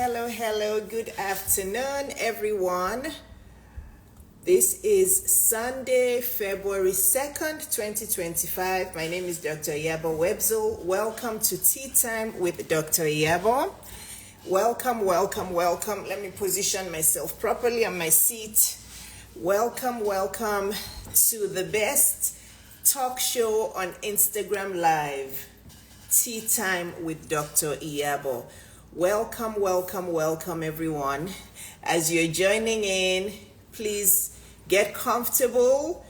Hello, good afternoon, everyone. This is Sunday, February 2nd, 2025. My name is Dr. Iyabo Webzel. Welcome to Tea Time with Dr. Iyabo. Welcome. Let me position myself properly on my seat. Welcome to the best talk show on Instagram Live, Tea Time with Dr. Iyabo. Welcome, everyone. As you're joining in, please get comfortable.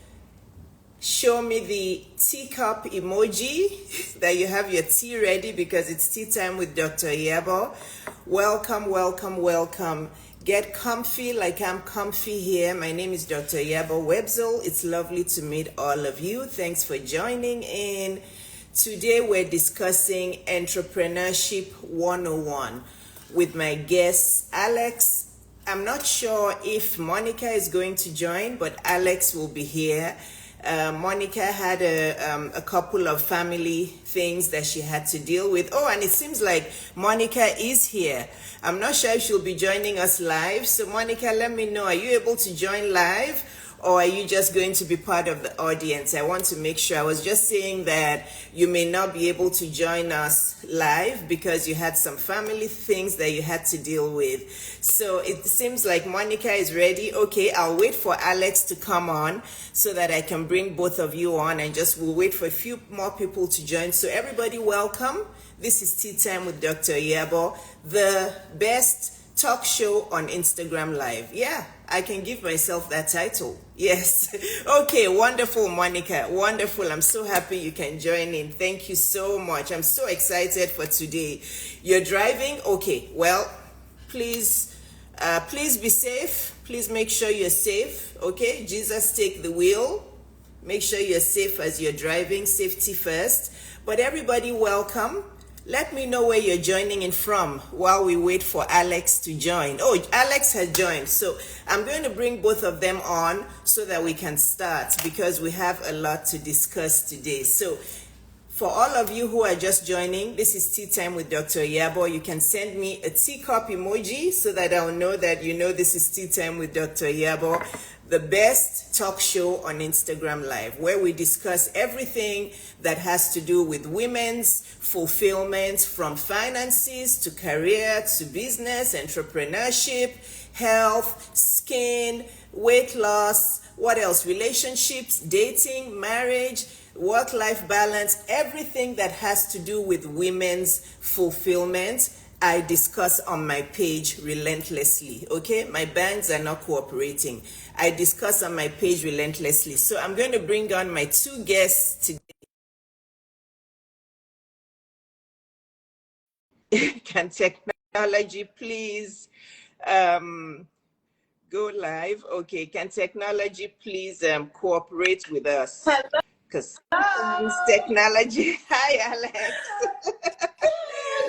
Show me the teacup emoji that you have your tea ready because it's tea time with Dr. Iyabo. Welcome. Get comfy like I'm comfy here. My name is Dr. Iyabo Webzel. It's lovely to meet all of you. Thanks for joining in. Today we're discussing Entrepreneurship 101 with my guest Alex. I'm not sure if Monica is going to join, but Alex will be here. Monica had a couple of family things that she had to deal with. Oh, and it seems like Monica is here. I'm not sure if she'll be joining us live. So Monica, let me know, are you able to join live? Or are you just going to be part of the audience? I want to make sure. I was just saying that you may not be able to join us live because you had some family things that you had to deal with. So it seems like Monica is ready. Okay, I'll wait for Alex to come on so that I can bring both of you on, and we'll wait for a few more people to join. So everybody, welcome. This is Tea Time with Dr. Iyabo, the best talk show on Instagram Live. Yeah, I can give myself that title. Yes. Okay, wonderful, Monica. Wonderful. I'm so happy you can join in. Thank you so much. I'm so excited for today. You're driving? Okay, well, please be safe. Please make sure you're safe. Okay, Jesus, take the wheel. Make sure you're safe as you're driving. Safety first. But everybody, welcome. Let me know where you're joining in from while we wait for Alex to join. Oh, Alex has joined. So I'm going to bring both of them on so that we can start because we have a lot to discuss today. So for all of you who are just joining, this is Tea Time with Dr. Iyabo. You can send me a teacup emoji so that I'll know that you know this is Tea Time with Dr. Iyabo, the best talk show on Instagram Live, where we discuss everything that has to do with women's fulfillment, from finances to career to business, entrepreneurship, health, skin, weight loss, what else? Relationships, dating, marriage, work-life balance, everything that has to do with women's fulfillment, I discuss on my page relentlessly, okay? My bangs are not cooperating. I discuss on my page relentlessly. So I'm going to bring on my two guests today. Can technology please go live? Okay, can technology please cooperate with us? Hello. Because sometimes technology. Hi, Alex.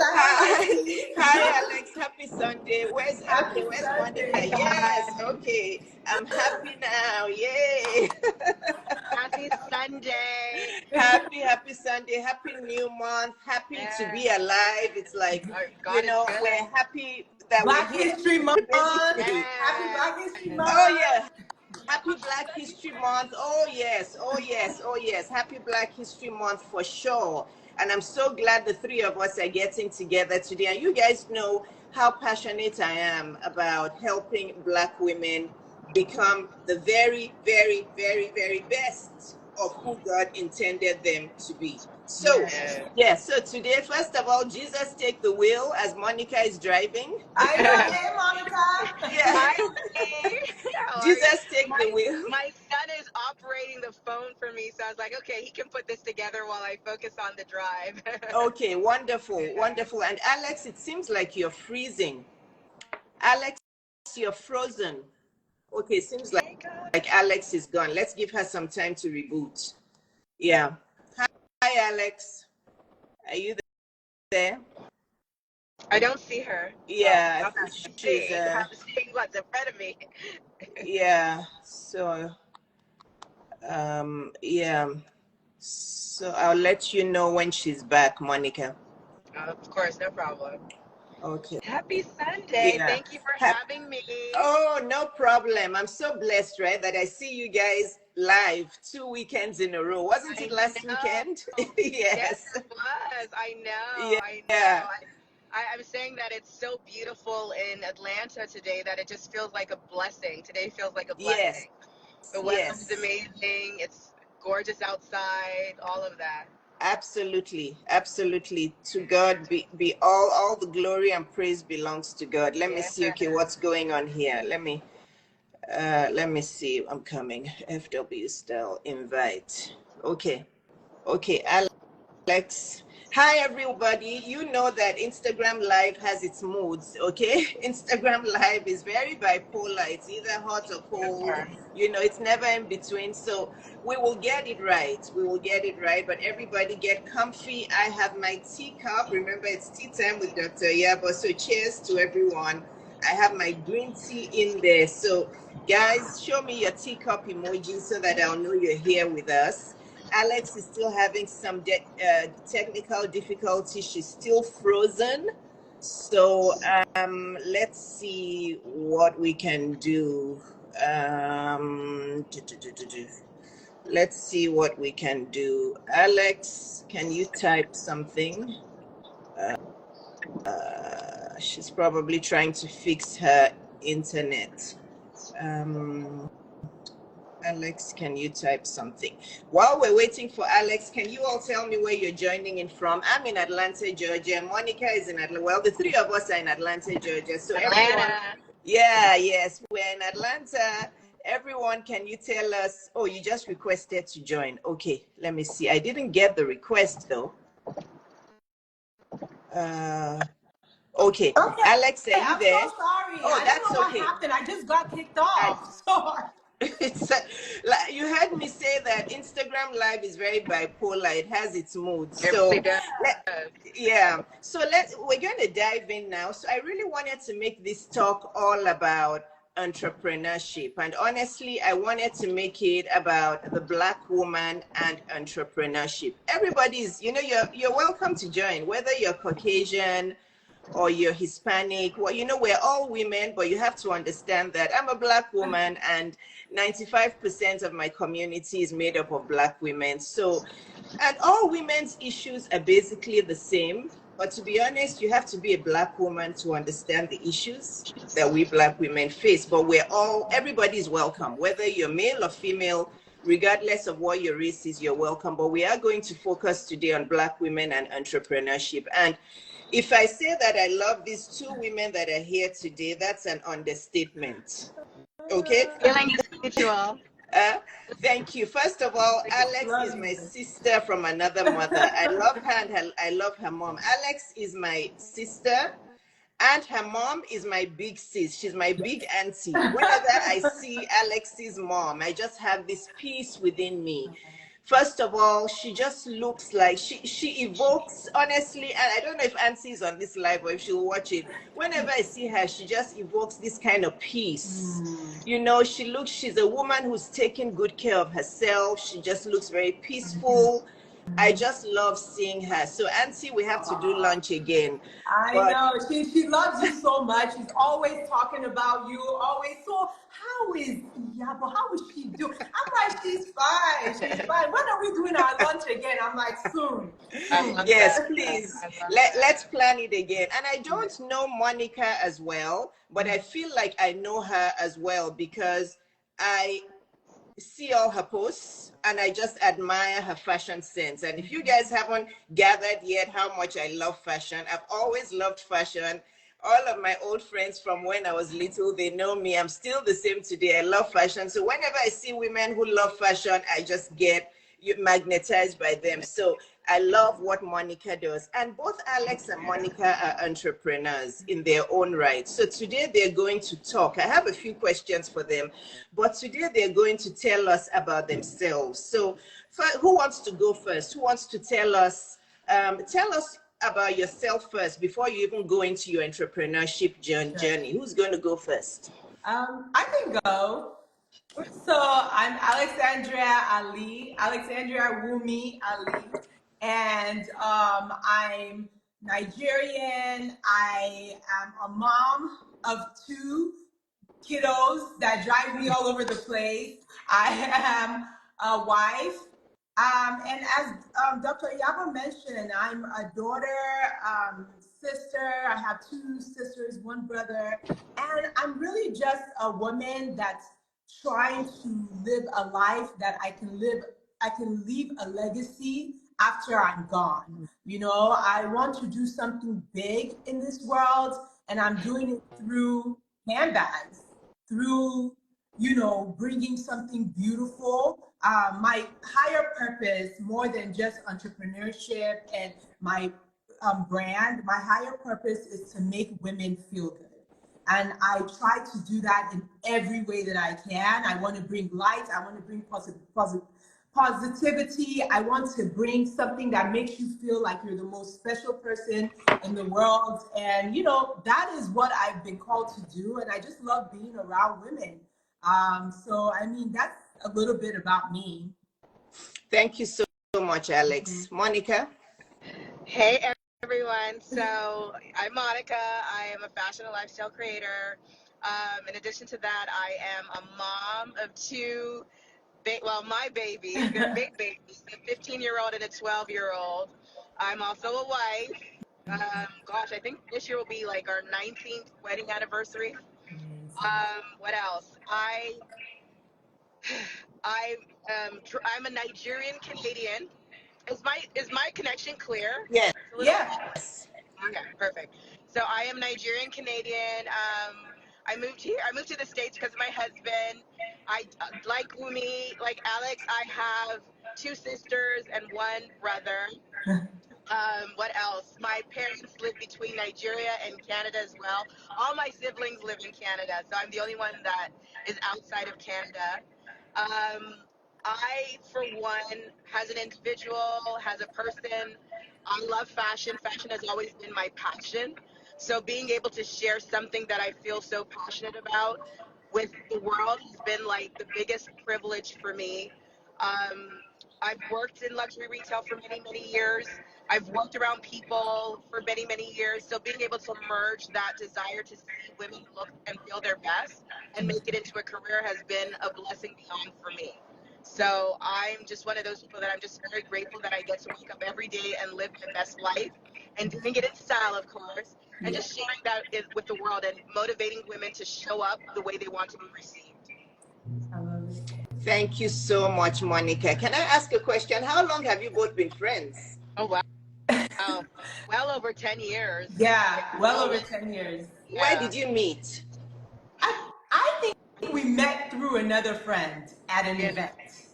Hi, Alex. Happy Sunday. Where's Monica? Yes. Okay. I'm happy now. Yay. Happy Sunday. Happy Sunday. Happy new month. Happy to be alive. It's like, we're happy that Black we're here. History Month. Basically. Happy Black History Month. Oh, yeah. Happy Black History Month. Oh yes. Happy Black History Month for sure. And I'm so glad the three of us are getting together today. And you guys know how passionate I am about helping Black women become the very, very, very, very best of who God intended them to be. So, so today, first of all, Jesus take the wheel as Monica is driving. I know, hey, Monica. Yeah. Hi. Jesus take the wheel. My son is operating the phone for me, so I was like, okay, he can put this together while I focus on the drive. Okay, wonderful. And Alex, it seems like you're freezing. Alex, you're frozen. Okay, it seems like Alex is gone. Let's give her some time to reboot. Yeah. Hi, Alex. Are you there? I don't see her. Yeah, I'm she's seeing what's in front of me. yeah. So so I'll let you know when she's back, Monica. Of course, no problem. Okay. Happy Sunday. Yeah. Thank you for Ha- having me. oh, no problem. I'm so blessed, right, that I see you guys live 2 weekends in a row. Wasn't I it last weekend? know. Yes, Yes. it was. I know. Yeah. I know. I'm saying that it's so beautiful in Atlanta today that it just feels like a blessing. Today feels like a Yes. blessing. The weather is Yes. amazing. It's gorgeous outside, all of that. Absolutely. Absolutely. To God be all the glory and praise belongs to God. Let me Yeah. see. Okay, what's going on here? Let me see. I'm coming. FW style invite. Okay. Okay, Alex. Hi, everybody. You know that Instagram Live has its moods, okay? Instagram Live is very bipolar. It's either hot or cold. It's never in between. So we will get it right. We will get it right. But everybody get comfy. I have my teacup. Remember, it's tea time with Dr. Iyabo. So cheers to everyone. I have my green tea in there. So, guys, show me your teacup emoji so that I'll know you're here with us. Alex is still having some technical difficulty. She's still frozen. So let's see what we can do. Let's see what we can do. Alex, can you type something? She's probably trying to fix her internet. Alex, can you type something? While we're waiting for Alex, can you all tell me where you're joining in from? I'm in Atlanta, Georgia. Monica is in Atlanta. Well, the three of us are in Atlanta, Georgia. So everyone, Atlanta. yes, we're in Atlanta. Everyone, can you tell us? Oh, you just requested to join. Okay, let me see. I didn't get the request though. Okay, Okay, Alex, are you I'm there? so sorry. Oh, I don't that's know what okay. happened. I just got kicked off. So It's like you heard me say that Instagram Live is very bipolar. It has its moods. It So really does. we're going to dive in now. So I really wanted to make this talk all about entrepreneurship, and honestly, I wanted to make it about the Black woman and entrepreneurship. Everybody's, you're welcome to join, whether you're Caucasian or you're Hispanic. Well, we're all women, but you have to understand that I'm a Black woman and 95% of my community is made up of Black women. So, and all women's issues are basically the same. But to be honest, you have to be a Black woman to understand the issues that we Black women face. But everybody's welcome, whether you're male or female, regardless of what your race is, you're welcome. But we are going to focus today on Black women and entrepreneurship. And if I say that I love these two women that are here today, that's an understatement. Okay? Feeling is mutual. Thank you. First of all, Alex love is my you. sister from another mother. I love her and I love her mom. Alex is my sister and her mom is my big sis. She's my big auntie. Whenever I see Alex's mom, I just have this peace within me. First of all, she just looks like she evokes, honestly, and I don't know if Auntie's on this live or if she'll watch it. Whenever I see her, she just evokes this kind of peace. She's a woman who's taking good care of herself. She just looks very peaceful. I just love seeing her. So, Auntie, we have to do lunch again. I But know she loves you so much. She's always talking about you. Always. So how is Iyabo? How is she doing? I'm like, she's fine. She's fine. When are we doing our lunch again? I'm like, soon. I Soon. love yes, that. please. I love Let's that. plan it again. And I don't know Monica as well, but I feel like I know her as well because I see all her posts and I just admire her fashion sense. And if you guys haven't gathered yet how much I love fashion, I've always loved fashion. All of my old friends from when I was little, they know me. I'm still the same today. I love fashion. So whenever I see women who love fashion, I just get magnetized by them. So I love what Monica does. And both Alex and Monica are entrepreneurs in their own right. So today they're going to talk. I have a few questions for them, but today they're going to tell us about themselves. So who wants to go first? Who wants to tell us about yourself first before you even go into your entrepreneurship journey? Who's going to go first? I can go. So I'm Alexandria Wumi Ali, and I'm Nigerian. I am a mom of two kiddos that drive me all over the place. I am a wife. And as Dr. Iyabo mentioned, I'm a daughter, sister. I have two sisters, one brother. And I'm really just a woman that's trying to live a life that I can leave a legacy after I'm gone. You know, I want to do something big in this world, and I'm doing it through handbags, through, you know, bringing something beautiful. My higher purpose, more than just entrepreneurship and my brand, my higher purpose is to make women feel good. And I try to do that in every way that I can. I want to bring light. I want to bring positivity. I want to bring something that makes you feel like you're the most special person in the world. And, you know, that is what I've been called to do. And I just love being around women. So, I mean, that's a little bit about me. Thank you so much, Alex. Monica? Hey everyone. So I'm Monica. I am a fashion and lifestyle creator. In addition to that, I am a mom of two, my babies, they're big babies, a 15-year-old and a 12-year-old. I'm also a wife. Gosh, I think this year will be like our 19th wedding anniversary. What else? I I'm a Nigerian Canadian. Is my connection clear? Yes. Yeah. Okay, perfect. So I am Nigerian Canadian. I moved here. I moved to the States because of my husband. I like Umi, like Alex. I have two sisters and one brother. What else? My parents live between Nigeria and Canada as well. All my siblings live in Canada, so I'm the only one that is outside of Canada. Um, I, for one, as an individual, as a person, I love fashion. Fashion has always been my passion. So being able to share something that I feel so passionate about with the world has been like the biggest privilege for me. Um, I've worked in luxury retail for many, many years. I've worked around people for many, many years. So being able to merge that desire to see women look and feel their best and make it into a career has been a blessing beyond for me. So I'm just one of those people that I'm just very grateful that I get to wake up every day and live my best life and doing it in style, of course, and Yeah. just sharing that with the world and motivating women to show up the way they want to be received. I love it. Thank you so much, Monica. Can I ask a question? How long have you both been friends? Oh, wow. Well over 10 years. Yeah, well Oh, over 10 years. Where yeah. did you meet? I think we met through another friend at an Yeah. event.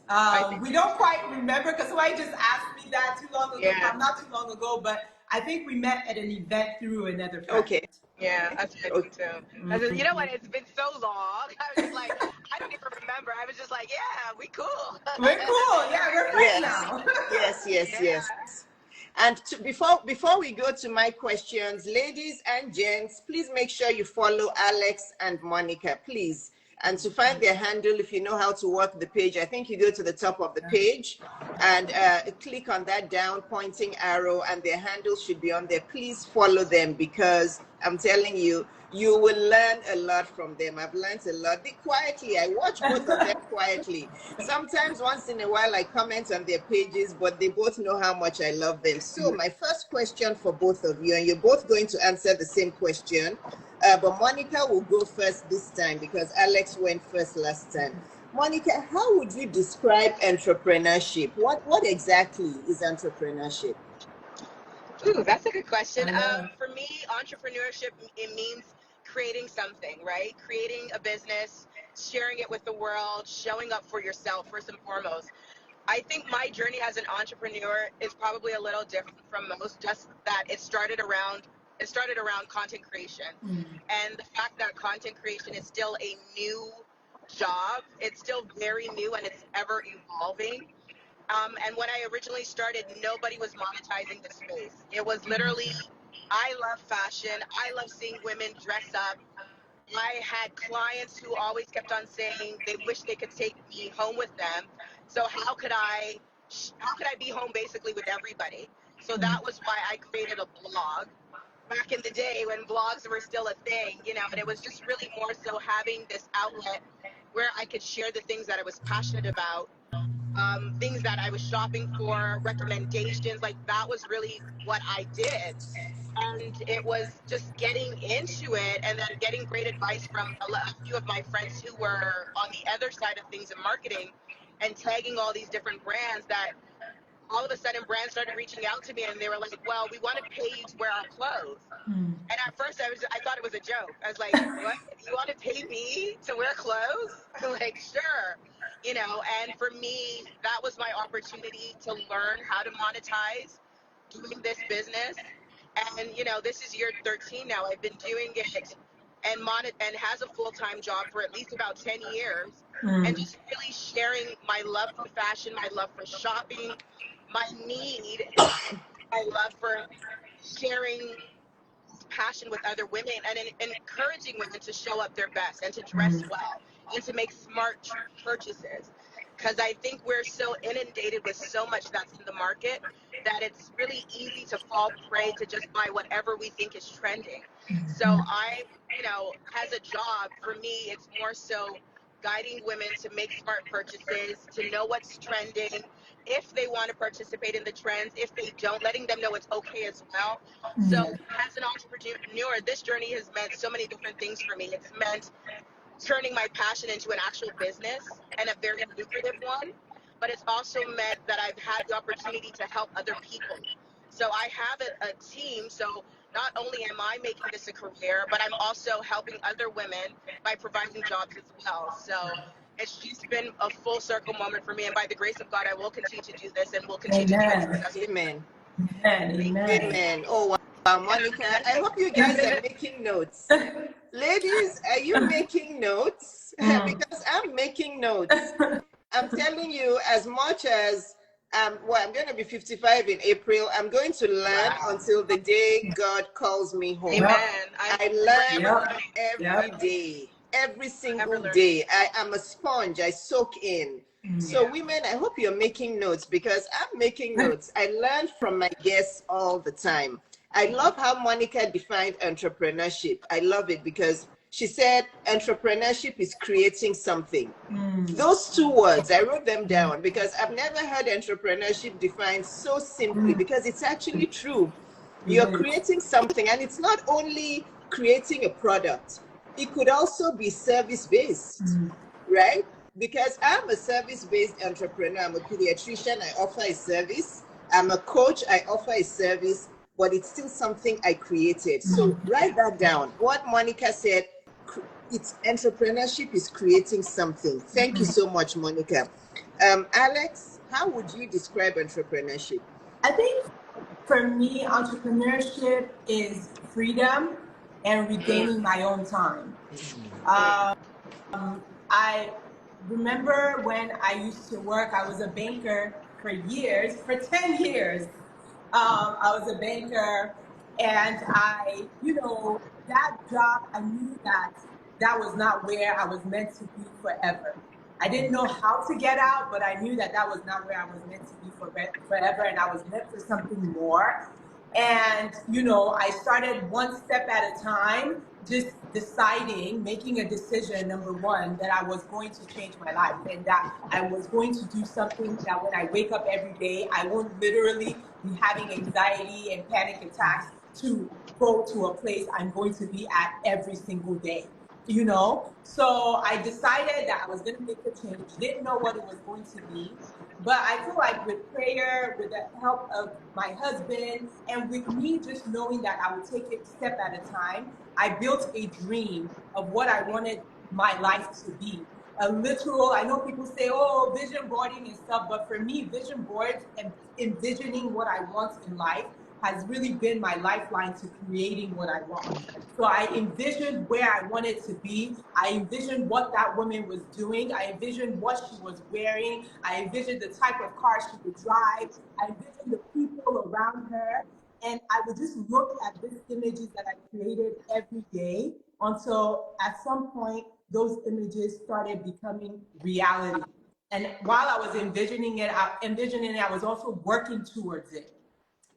I think We so don't too. quite remember because somebody just asked me that too long ago, Yeah. not too long ago, but I think we met at an event through another friend. Okay. Yeah, that's what I Okay. think too. I said, you know what? It's been so long. I was just like, I don't even remember. I was just like, yeah, we cool. We're cool. Yeah, we're friends Yes. now. Yes. Yeah. And before we go to my questions, ladies and gents, please make sure you follow Alex and Monica, please. And to find their handle, if you know how to work the page, I think you go to the top of the page and click on that down pointing arrow, and their handle should be on there. Please follow them, because I'm telling you, you will learn a lot from them. I've learned a lot. Quietly, I watch both of them quietly. Sometimes once in a while I comment on their pages, but they both know how much I love them. So my first question for both of you, and you're both going to answer the same question, but Monica will go first this time because Alex went first last time. Monica, how would you describe entrepreneurship? What exactly is entrepreneurship? Ooh, that's a good question. I know. For me, entrepreneurship, it means creating something, right? Creating a business, sharing it with the world, showing up for yourself first and foremost. I think my journey as an entrepreneur is probably a little different from most, just that it started around content creation. And the fact that content creation is still a new job, it's still very new and it's ever evolving. And when I originally started, nobody was monetizing the space. It was literally, I love fashion. I love seeing women dress up. I had clients who always kept on saying they wish they could take me home with them. So how could I be home basically with everybody? So that was why I created a blog back in the day when blogs were still a thing, you know, and it was just really more so having this outlet where I could share the things that I was passionate about, things that I was shopping for, recommendations. Like that was really what I did. And it was just getting into it and then getting great advice from a few of my friends who were on the other side of things in marketing and tagging all these different brands that all of a sudden brands started reaching out to me and they were like, well, we want to pay you to wear our clothes. And at first I thought it was a joke. I was like, what? You want to pay me to wear clothes? Like, sure. You know, and for me, that was my opportunity to learn how to monetize doing this business. And, you know, this is year 13 now. I've been doing it and has a full-time job for at least about 10 years. And just really sharing my love for fashion, my love for shopping, my need, my love for sharing passion with other women and encouraging women to show up their best and to dress well and to make smart purchases. Because I think we're so inundated with so much that's in the market that it's really easy to fall prey to just buy whatever we think is trending. So you know, as a job, for me, it's more so guiding women to make smart purchases, to know what's trending, if they want to participate in the trends, if they don't, letting them know it's okay as well. So as an entrepreneur, this journey has meant so many different things for me. It's meant turning my passion into an actual business and a very lucrative one, but it's also meant that I've had the opportunity to help other people. So I have a team, so not only am I making this a career, but I'm also helping other women by providing jobs as well. So it's just been a full circle moment for me, and by the grace of God, I will continue to do this and will continue to do it successfully. Amen. Amen. Amen. Oh, wow, Monica, I hope you guys are making notes. Ladies, are you making notes? Because I'm making notes. I'm telling you, as much as well, I'm going to be 55 in April. I'm going to learn until the day God calls me home. Amen. I learn every day, every single day. I am a sponge. I soak in. So women, I hope you're making notes because I'm making notes. I learn from my guests all the time. I love how Monica defined entrepreneurship. I love it because she said entrepreneurship is creating something. Those two words, I wrote them down because I've never heard entrepreneurship defined so simply because it's actually true. You're creating something, and it's not only creating a product. It could also be service-based, right? Because I'm a service-based entrepreneur. I'm a pediatrician. I offer a service. I'm a coach. I offer a service, but it's still something I created. So write that down. What Monica said, it's entrepreneurship is creating something. Thank you so much, Monica. Alex, how would you describe entrepreneurship? I think for me, entrepreneurship is freedom and regaining my own time. I remember when I used to work, I was a banker for years, for 10 years. I was a banker, and that job, I knew that was not where I was meant to be forever. I didn't know how to get out, but I knew that was not where I was meant to be forever, and I was meant for something more. And, I started one step at a time, just deciding, making a decision, number one, that I was going to change my life and that I was going to do something that when I wake up every day, I won't literally be having anxiety and panic attacks to go to a place I'm going to be at every single day. So I decided that I was going to make a change. Didn't know what it was going to be, but I feel like with prayer, with the help of my husband, and with me just knowing that I would take it step at a time, I built a dream of what I wanted my life to be. A literal, I know people say, oh, vision boarding and stuff, but for me, vision boards and envisioning what I want in life has really been my lifeline to creating what I want. So I envisioned where I wanted to be. I envisioned what that woman was doing. I envisioned what she was wearing. I envisioned the type of car she would drive. I envisioned the people around her. And I would just look at these images that I created every day until at some point, those images started becoming reality. And while I was envisioning it, I was also working towards it.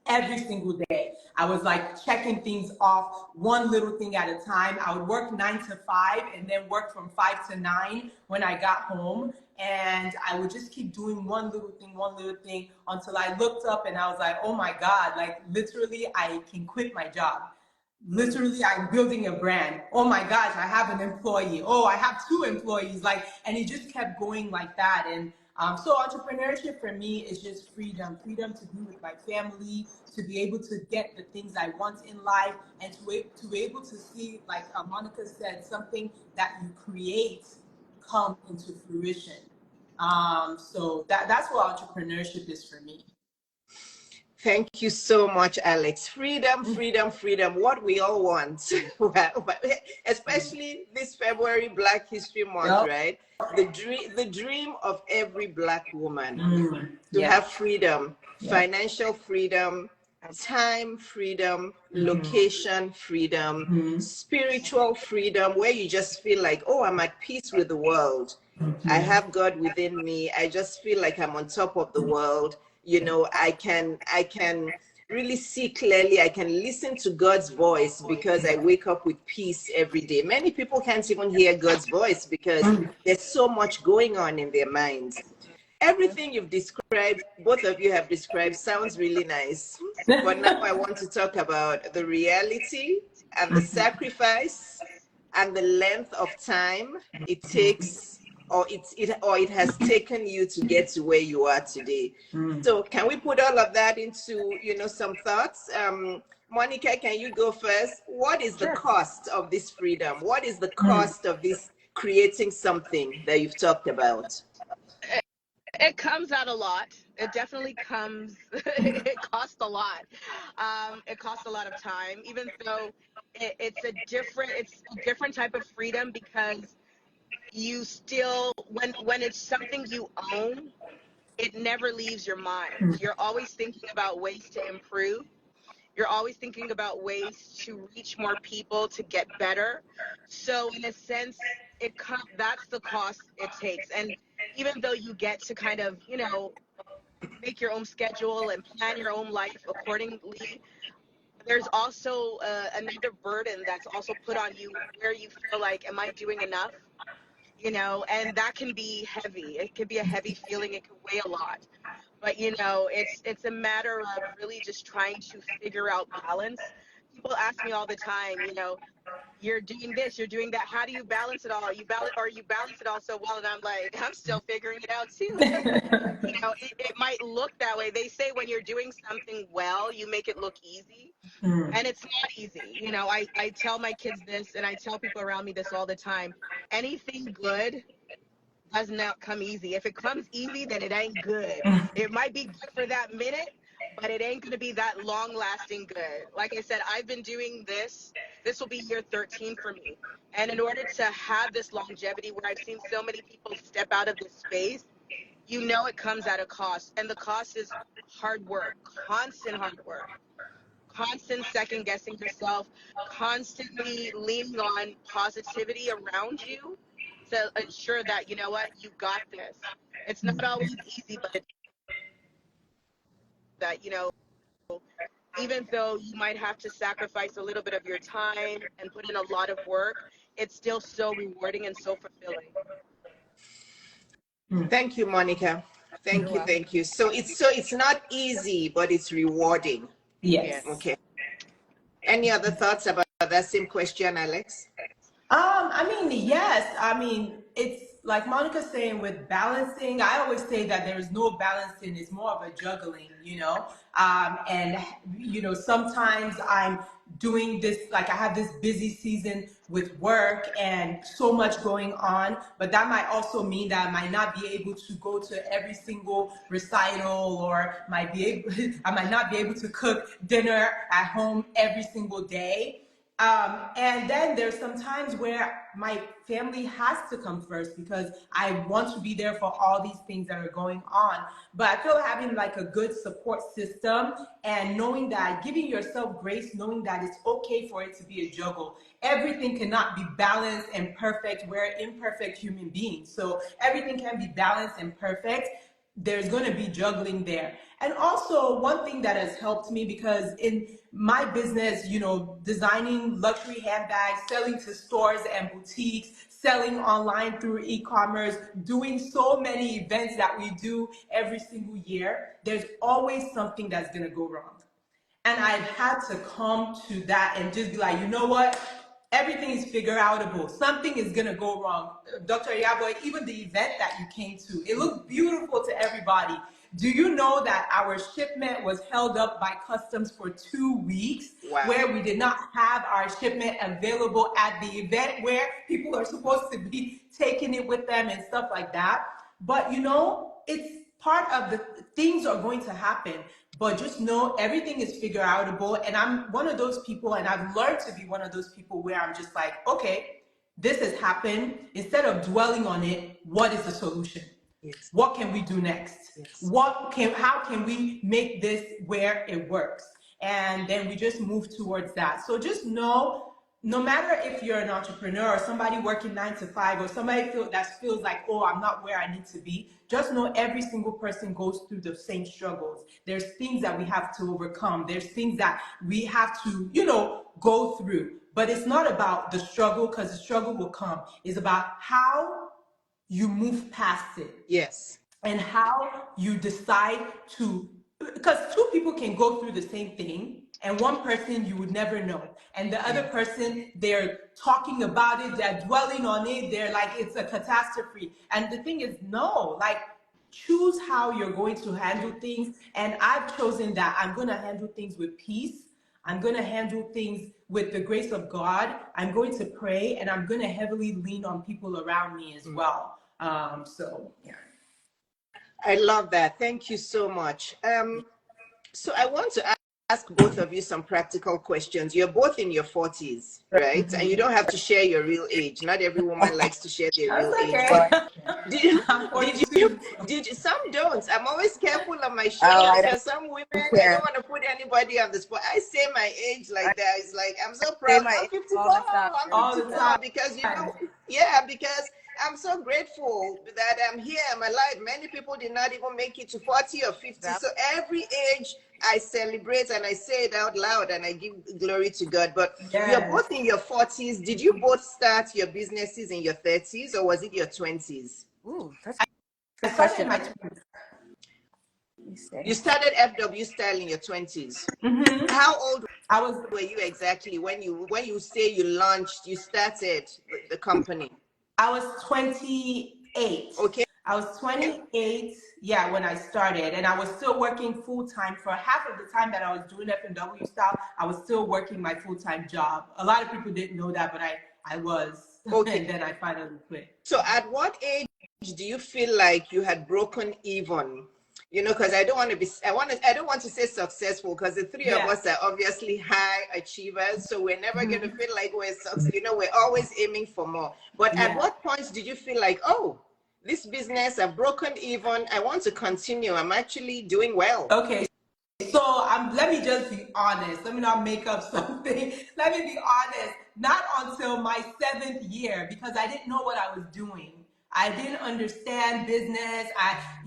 every single day. I was like checking things off one little thing at a time. I would work 9 to 5 and then work from 5 to 9 when I got home. And I would just keep doing one little thing until I looked up and I was like, oh my God, like literally I can quit my job. Literally, I'm building a brand. Oh my gosh, I have an employee. Oh, I have 2 employees. Like, and it just kept going like that. And so entrepreneurship for me is just freedom to be with my family, to be able to get the things I want in life, and to be able to see, like Monica said, something that you create come into fruition. So that's what entrepreneurship is for me. Thank you so much, Alex. Freedom, freedom, freedom. What we all want, especially this February Black History Month, Yep. right? The dream of every Black woman to Yeah. have freedom, financial freedom, time freedom, location freedom, spiritual freedom, where you just feel like, oh, I'm at peace with the world. I have God within me. I just feel like I'm on top of the world. You know, I can really see clearly. I can listen to God's voice because I wake up with peace every day. Many people can't even hear God's voice because there's so much going on in their minds. Everything you've described, both of you have described, sounds really nice. But now I want to talk about the reality and the sacrifice and the length of time it takes, or it has taken you to get to where you are today. So can we put all of that into, some thoughts? Monica, can you go first? What is the cost of this freedom? What is the cost of this creating something that you've talked about? It comes at a lot. It definitely comes. It costs a lot. It costs a lot of time, even though it's a different type of freedom, because you still, when it's something you own, it never leaves your mind. You're always thinking about ways to improve. You're always thinking about ways to reach more people, to get better. So in a sense, that's the cost it takes. And even though you get to kind of, make your own schedule and plan your own life accordingly, there's also another burden that's also put on you, where you feel like, am I doing enough? And that can be heavy. It can be a heavy feeling. It can weigh a lot. But it's a matter of really just trying to figure out balance. People ask me all the time, you're doing this, you're doing that. How do you balance it all? You balance it all so well, and I'm like, I'm still figuring it out too. It might look that way. They say when you're doing something well, you make it look easy, and it's not easy. I tell my kids this, and I tell people around me this all the time. Anything good does not come easy. If it comes easy, then it ain't good. It might be good for that minute, but it ain't going to be that long lasting good. Like I said, I've been doing this. This will be year 13 for me. And in order to have this longevity, where I've seen so many people step out of this space, it comes at a cost. And the cost is hard work, constant hard work, constant second guessing yourself, constantly leaning on positivity around you to ensure that, you got this. It's not always easy, but that, even though you might have to sacrifice a little bit of your time and put in a lot of work, it's still so rewarding and so fulfilling. Thank you, Monica. Thank you. So it's not easy, but it's rewarding. Yes. Okay. Any other thoughts about that same question, Alex? Yes. It's like Monica's saying, with balancing, I always say that there's no balancing, it's more of a juggling, sometimes I'm doing this, like I have this busy season with work and so much going on, but that might also mean that I might not be able to go to every single recital, or I might not be able to cook dinner at home every single day. And then there's some times where my family has to come first, because I want to be there for all these things that are going on. But I feel having like a good support system, and knowing that, giving yourself grace, knowing that it's okay for it to be a juggle. Everything cannot be balanced and perfect. We're imperfect human beings. So everything can be balanced and perfect. there's going to be juggling there. And also, one thing that has helped me, because in my business, you know, designing luxury handbags, selling to stores and boutiques, selling online through e-commerce, doing so many events that we do every single year, there's always something that's going to go wrong. And I've had to come to that and just be like, you know what? Everything is figure outable. Something is gonna go wrong. Dr. Iyabo, even the event that you came to, it looked beautiful to everybody. Do you know that our shipment was held up by customs for 2 weeks, Wow. where we did not have our shipment available at the event where people are supposed to be taking it with them and stuff like that? But you know, it's part of the things are going to happen. But just know everything is figure outable. And I'm one of those people, and I've learned to be one of those people where I'm just like, okay, this has happened. Instead of dwelling on it, what is the solution? Yes. What can we do next? Yes. How can we make this where it works? And then we just move towards that. So just know, no matter if you're an entrepreneur or somebody working 9 to 5 or somebody that feels like, oh, I'm not where I need to be, just know every single person goes through the same struggles. There's things that we have to overcome. There's things that we have to, you know, go through. But it's not about the struggle, because the struggle will come. It's about how you move past it. Yes. And how you decide to, because two people can go through the same thing, and one person you would never know, and the other person, they're talking about it, they're dwelling on it, they're like it's a catastrophe. And the thing is, no, like, choose how you're going to handle things. And I've chosen that I'm going to handle things with peace. I'm going to handle things with the grace of God. I'm going to pray, and I'm going to heavily lean on people around me as well. So yeah. I love that. Thank you so much. So I want to ask both of you some practical questions. You're both in your 40s, right? Mm-hmm. And you don't have to share your real age. Not every woman likes to share their real age. Okay. Did you, some don't. I'm always careful on my show because some women, I don't want to put anybody on the spot. I say my age like that. It's like, I'm so proud. I'm 54. I'm 54 because, you know, yeah, because I'm so grateful that I'm here. I'm alive. Many people did not even make it to 40 or 50. So every age I celebrate and I say it out loud and I give glory to God. But you're both in your 40s. Did you both start your businesses in your 30s, or was it your 20s? Ooh, that's a good question. You started FW Style in your 20s. Mm-hmm. How old were you exactly when you say you launched, you started the company? I was 28. Okay. I was 28, yeah, when I started, and I was still working full-time. For half of the time that I was doing FW Style, I was still working my full-time job. A lot of people didn't know that, but I was. Okay. And then I finally quit. So at what age do you feel like you had broken even? You know, because I don't want to say successful, because the three of us are obviously high achievers. So we're never going to feel like we're successful. You know, we're always aiming for more. But at what point did you feel like, oh, this business, I've broken even, I want to continue, I'm actually doing well? Okay. So let me just be honest. Let me not make up something. Let me be honest. Not until my 7th year, because I didn't know what I was doing. I didn't understand business.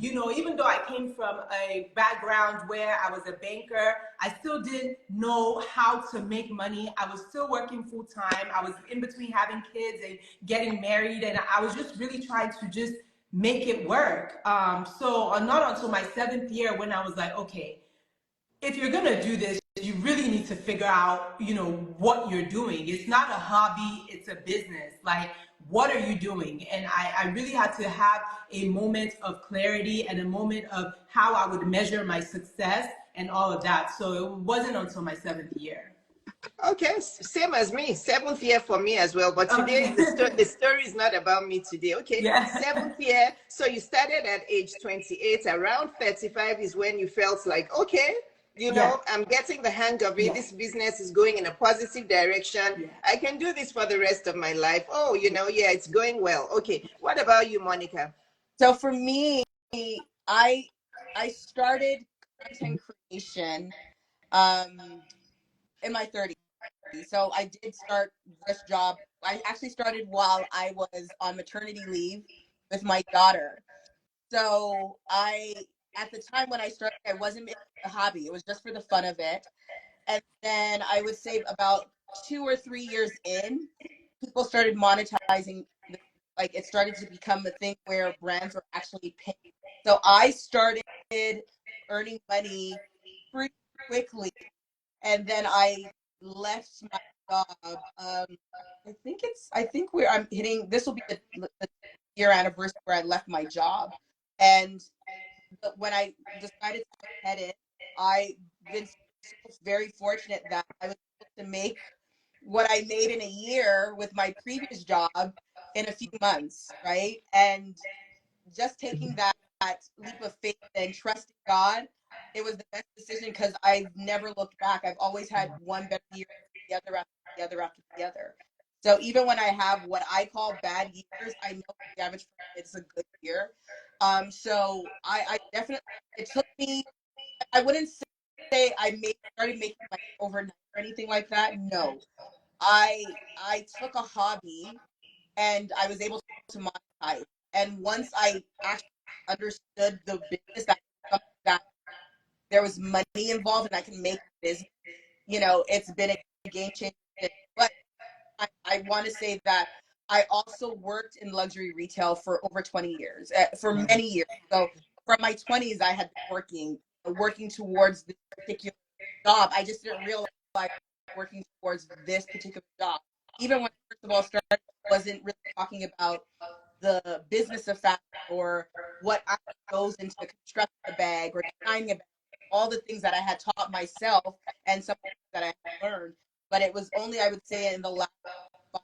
Even though I came from a background where I was a banker, I still didn't know how to make money. I was still working full time. I was in between having kids and getting married, and I was just really trying to just make it work. So not until my 7th year when I was like, okay, if you're gonna do this, you really need to figure out, what you're doing. It's not a hobby, it's a business. Like, what are you doing? And I really had to have a moment of clarity and a moment of how I would measure my success and all of that. So it wasn't until my 7th year. Okay, same as me. 7th year for me as well. But today, the story is not about me today. Okay, 7th year. So you started at age 28. Around 35 is when you felt like, okay, I'm getting the hang of it. This business is going in a positive direction. I can do this for the rest of my life. Oh, it's going well. Okay. What about you, Monica? So for me, I started content creation in my 30s. So I did start this job. I actually started while I was on maternity leave with my daughter. So at the time when I started, I wasn't making it a hobby. It was just for the fun of it. And then I would say about 2 or 3 years in, people started monetizing. Like it started to become a thing where brands were actually paying. So I started earning money pretty quickly, and then I left my job. I think I'm hitting. This will be the year anniversary where I left my job, and when I decided to head in, I've been so very fortunate that I was able to make what I made in a year with my previous job in a few months, right? And just taking that leap of faith and trusting God, it was the best decision because I've never looked back. I've always had one better year after the other after the other after the other. So even when I have what I call bad years, I know the average person it's a good year. So I definitely it took me. I wouldn't say started making money overnight or anything like that. No, I took a hobby and I was able to monetize. And once I actually understood the business, that there was money involved and I can make business, it's been a game changer. But I want to say that I also worked in luxury retail for over 20 years, for many years. So from my 20s, I had been working towards this particular job. I just didn't realize I was working towards this particular job. Even when I first of all started, I wasn't really talking about the business of fashion or what actually goes into constructing a bag or designing a bag, all the things that I had taught myself and some that I had learned. But it was only, I would say, in the last 5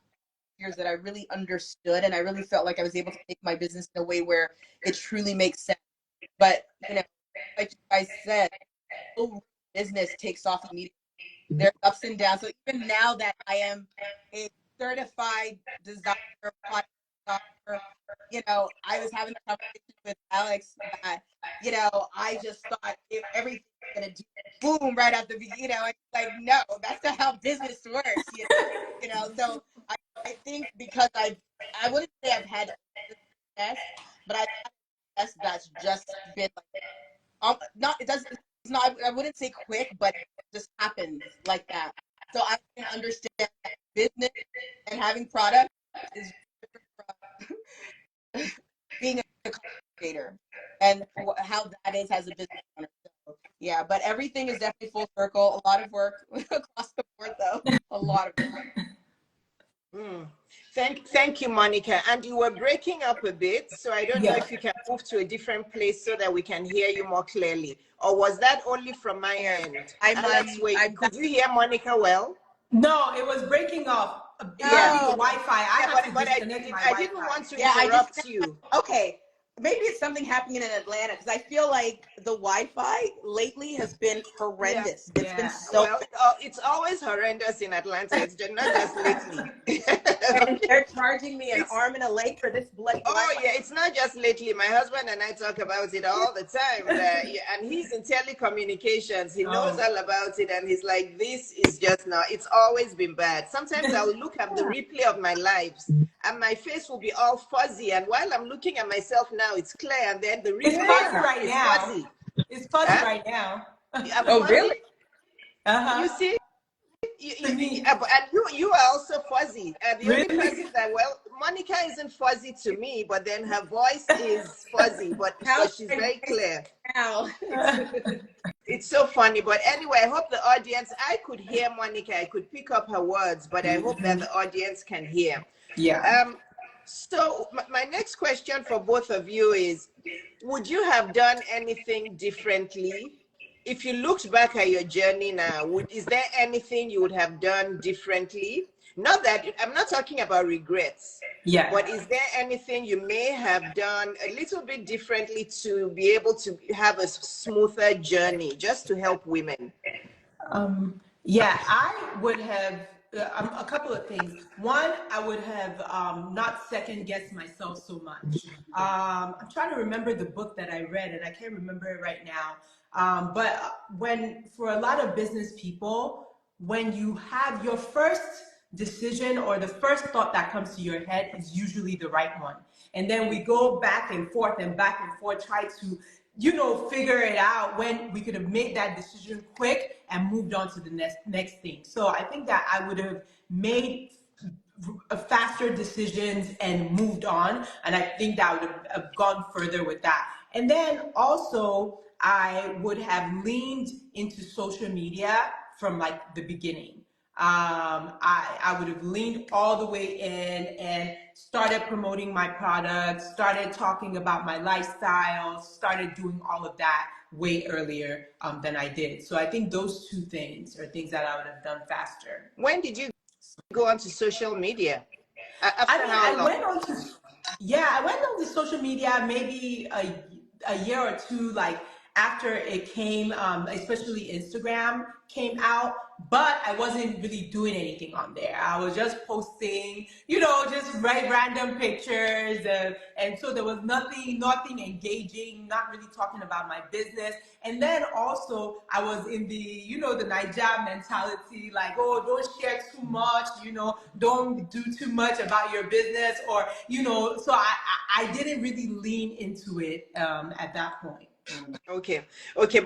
years that I really understood and I really felt like I was able to make my business in a way where it truly makes sense. But, like I said, no business takes off immediately. There's ups and downs. So even now that I am a certified designer, product designer, I was having a conversation with Alex that, I just thought everything's gonna do boom right at the beginning. It's like, no, that's not how business works. So I think because I wouldn't say I've had success, but I've had success that's just been like not it doesn't it's not I wouldn't say quick, but it just happens like that. So I can understand that business and having product is different from being a content creator and how that is as a business owner. So, yeah, but everything is definitely full circle. A lot of work across the board, though. A lot of work. Mm. Thank you, Monica. And you were breaking up a bit, so I don't know if you can move to a different place so that we can hear you more clearly. Or was that only from my end? Alex, could you hear Monica well? No, it was breaking up. Maybe the Wi-Fi. I had to disconnect my Wi-Fi. I didn't want to interrupt you. Okay. Maybe it's something happening in Atlanta because I feel like the Wi-Fi lately has been horrendous. Yeah. It's been so. Well, it's always horrendous in Atlanta. It's not just lately. And they're charging me an arm and a leg for this bloody Wi-Fi. Yeah, it's not just lately. My husband and I talk about it all the time. And he's in telecommunications. He knows all about it. And he's like, this is just not, it's always been bad. Sometimes I'll look at the replay of my lives and my face will be all fuzzy. And while I'm looking at myself now, it's clear. And then the replay is fuzzy. It's fuzzy right now. Oh, really? You see? And you are also fuzzy. And the only person that, Monica isn't fuzzy to me, but then her voice is fuzzy, but she's very clear. It's so funny. But anyway, I hope the audience, I could hear Monica, I could pick up her words, but I hope that the audience can hear. Yeah. So my next question for both of you is, would you have done anything differently? If you looked back at your journey now, is there anything you would have done differently? Not that, I'm not talking about regrets, but is there anything you may have done a little bit differently to be able to have a smoother journey, just to help women? I would have a couple of things. One, I would have not second guessed myself so much. I'm trying to remember the book that I read, and I can't remember it right now. But for a lot of business people, when you have your first decision or the first thought that comes to your head is usually the right one. And then we go back and forth and back and forth, try to, figure it out when we could have made that decision quick and moved on to the next thing. So I think that I would have made faster decisions and moved on. And I think that I would have gone further with that. And then also, I would have leaned into social media from like the beginning. I would have leaned all the way in and started promoting my products, started talking about my lifestyle, started doing all of that way earlier than I did. So I think those two things are things that I would have done faster. When did you go onto social media? After how long? I went on to social media maybe a year or two, like after it came, especially Instagram came out, but I wasn't really doing anything on there. I was just posting, just random pictures, and so there was nothing engaging, not really talking about my business. And then also I was in the, the Naija mentality, like, oh, don't share too much, don't do too much about your business, or, so I didn't really lean into it at that point. Okay,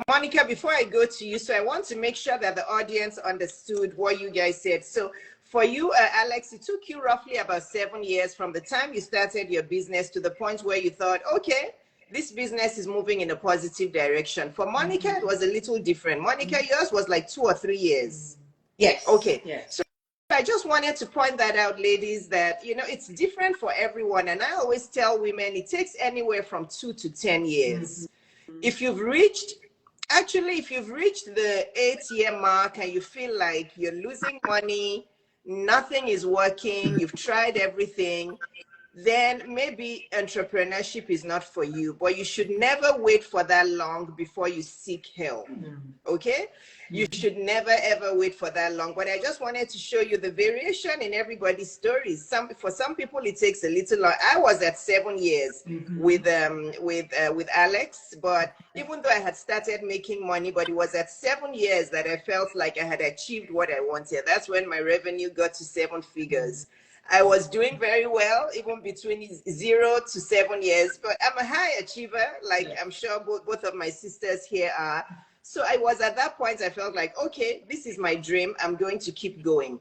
Monica, before I go to you, so I want to make sure that the audience understood what you guys said. So for you, Alex, it took you roughly about 7 years from the time you started your business to the point where you thought, okay, this business is moving in a positive direction. For Monica, it was a little different. Monica, yours was like 2 or 3 years. Yes. Okay. Yes. So I just wanted to point that out, ladies, that, it's different for everyone. And I always tell women it takes anywhere from 2 to 10 years. If you've reached the 8-year mark and you feel like you're losing money, nothing is working, you've tried everything, then maybe entrepreneurship is not for you. But you should never wait for that long before you seek help. Okay? You should never ever wait for that long. But I just wanted to show you the variation in everybody's stories. For some people it takes a little long. I was at 7 years with Alex, but even though I had started making money, but it was at 7 years that I felt like I had achieved what I wanted. That's when my revenue got to 7 figures. I was doing very well, even between 0 to 7 years, but I'm a high achiever, like I'm sure both of my sisters here are. So I was at that point, I felt like, okay, this is my dream. I'm going to keep going.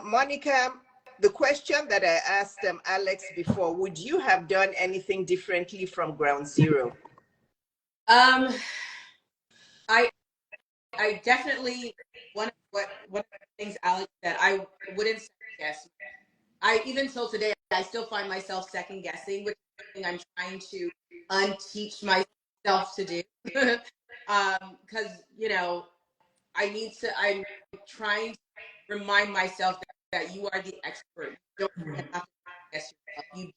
Monica, the question that I asked Alex before, would you have done anything differently from ground zero? I definitely, one of the things Alex said, I wouldn't second guess. Even till today, I still find myself second guessing, which is something I'm trying to unteach myself to do. Because, I'm trying to remind myself that you are the expert. You don't have to guess yourself. You don't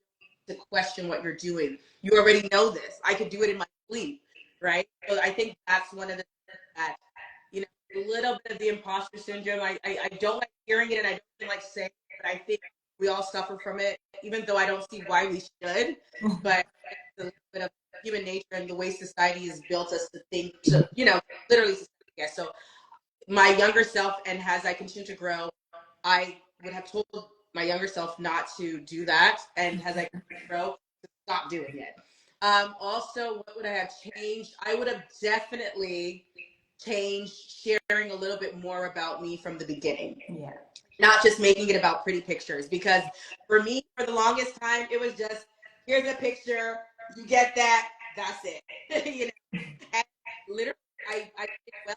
have to question what you're doing. You already know this. I could do it in my sleep, right? So I think that's one of the things that, a little bit of the imposter syndrome. I don't like hearing it and I don't like saying it, but I think we all suffer from it, even though I don't see why we should. But it's a little bit of human nature and the way society has built us to think, literally. Yeah. So my younger self, and as I continue to grow, I would have told my younger self not to do that, and as I continue to grow, to stop doing it. Also, what would I have changed? I would have definitely changed sharing a little bit more about me from the beginning. Yeah. Not just making it about pretty pictures, because for me, for the longest time, it was just, here's a picture, you get that, that's it. And literally, I did well,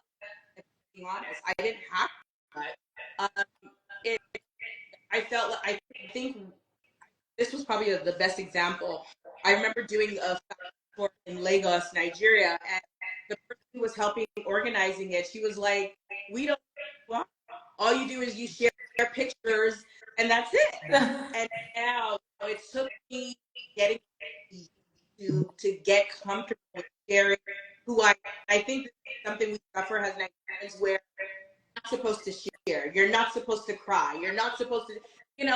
to be honest. I didn't have to, but I felt like, I think this was probably the best example. I remember doing a tour in Lagos, Nigeria, and the person who was helping organizing it, she was like, we don't, all you do is you share pictures and that's it. And now it took me getting to get comfortable with sharing who I think this is something we suffer as Nigerians, where you're not supposed to share, you're not supposed to cry, you're not supposed to, and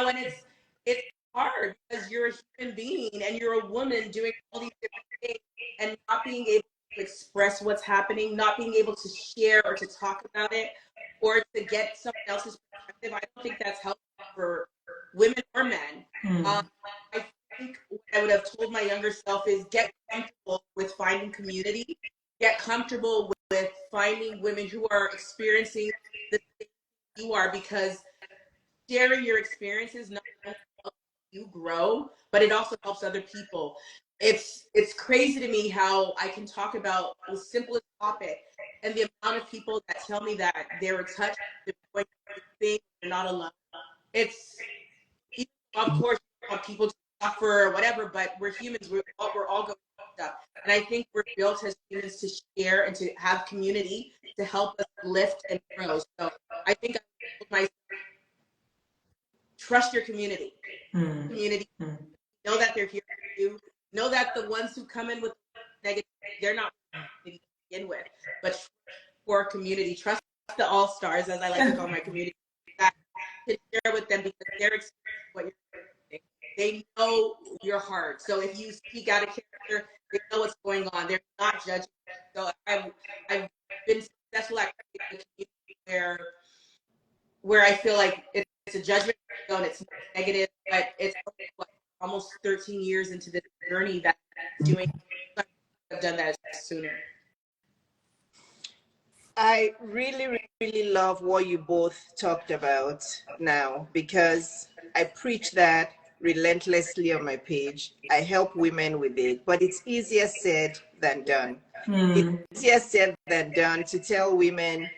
it's hard because you're a human being and you're a woman doing all these different things and not being able to express what's happening, not being able to share or to talk about it, or to get someone else's perspective. I don't think that's helpful for women or men. I think what I would have told my younger self is get comfortable with finding community, get comfortable with finding women who are experiencing the same you are, because sharing your experiences not only helps you grow, but it also helps other people. It's crazy to me how I can talk about the simplest topic and the amount of people that tell me that they were touched, they're going through things, they're not alone. It's, of course, you want people to suffer or whatever, but we're humans, we're all going through stuff. And I think we're built as humans to share and to have community to help us lift and grow. So I think I told myself, trust your community. Community. Know that they're here for you. Know that the ones who come in with negative, they're not to begin with. But for community, trust the all-stars, as I like to call my community, that to share with them, because they're experiencing what you're doing. They know your heart. So if you speak out of character, they know what's going on. They're not judging. So I've been successful at creating a community where I feel like it's a judgment zone, it's negative, but it's almost 13 years into this journey that I'm doing. I've done that sooner. I really, really love what you both talked about now, because I preach that relentlessly on my page. I help women with it, but it's easier said than done. It's easier said than done to tell women,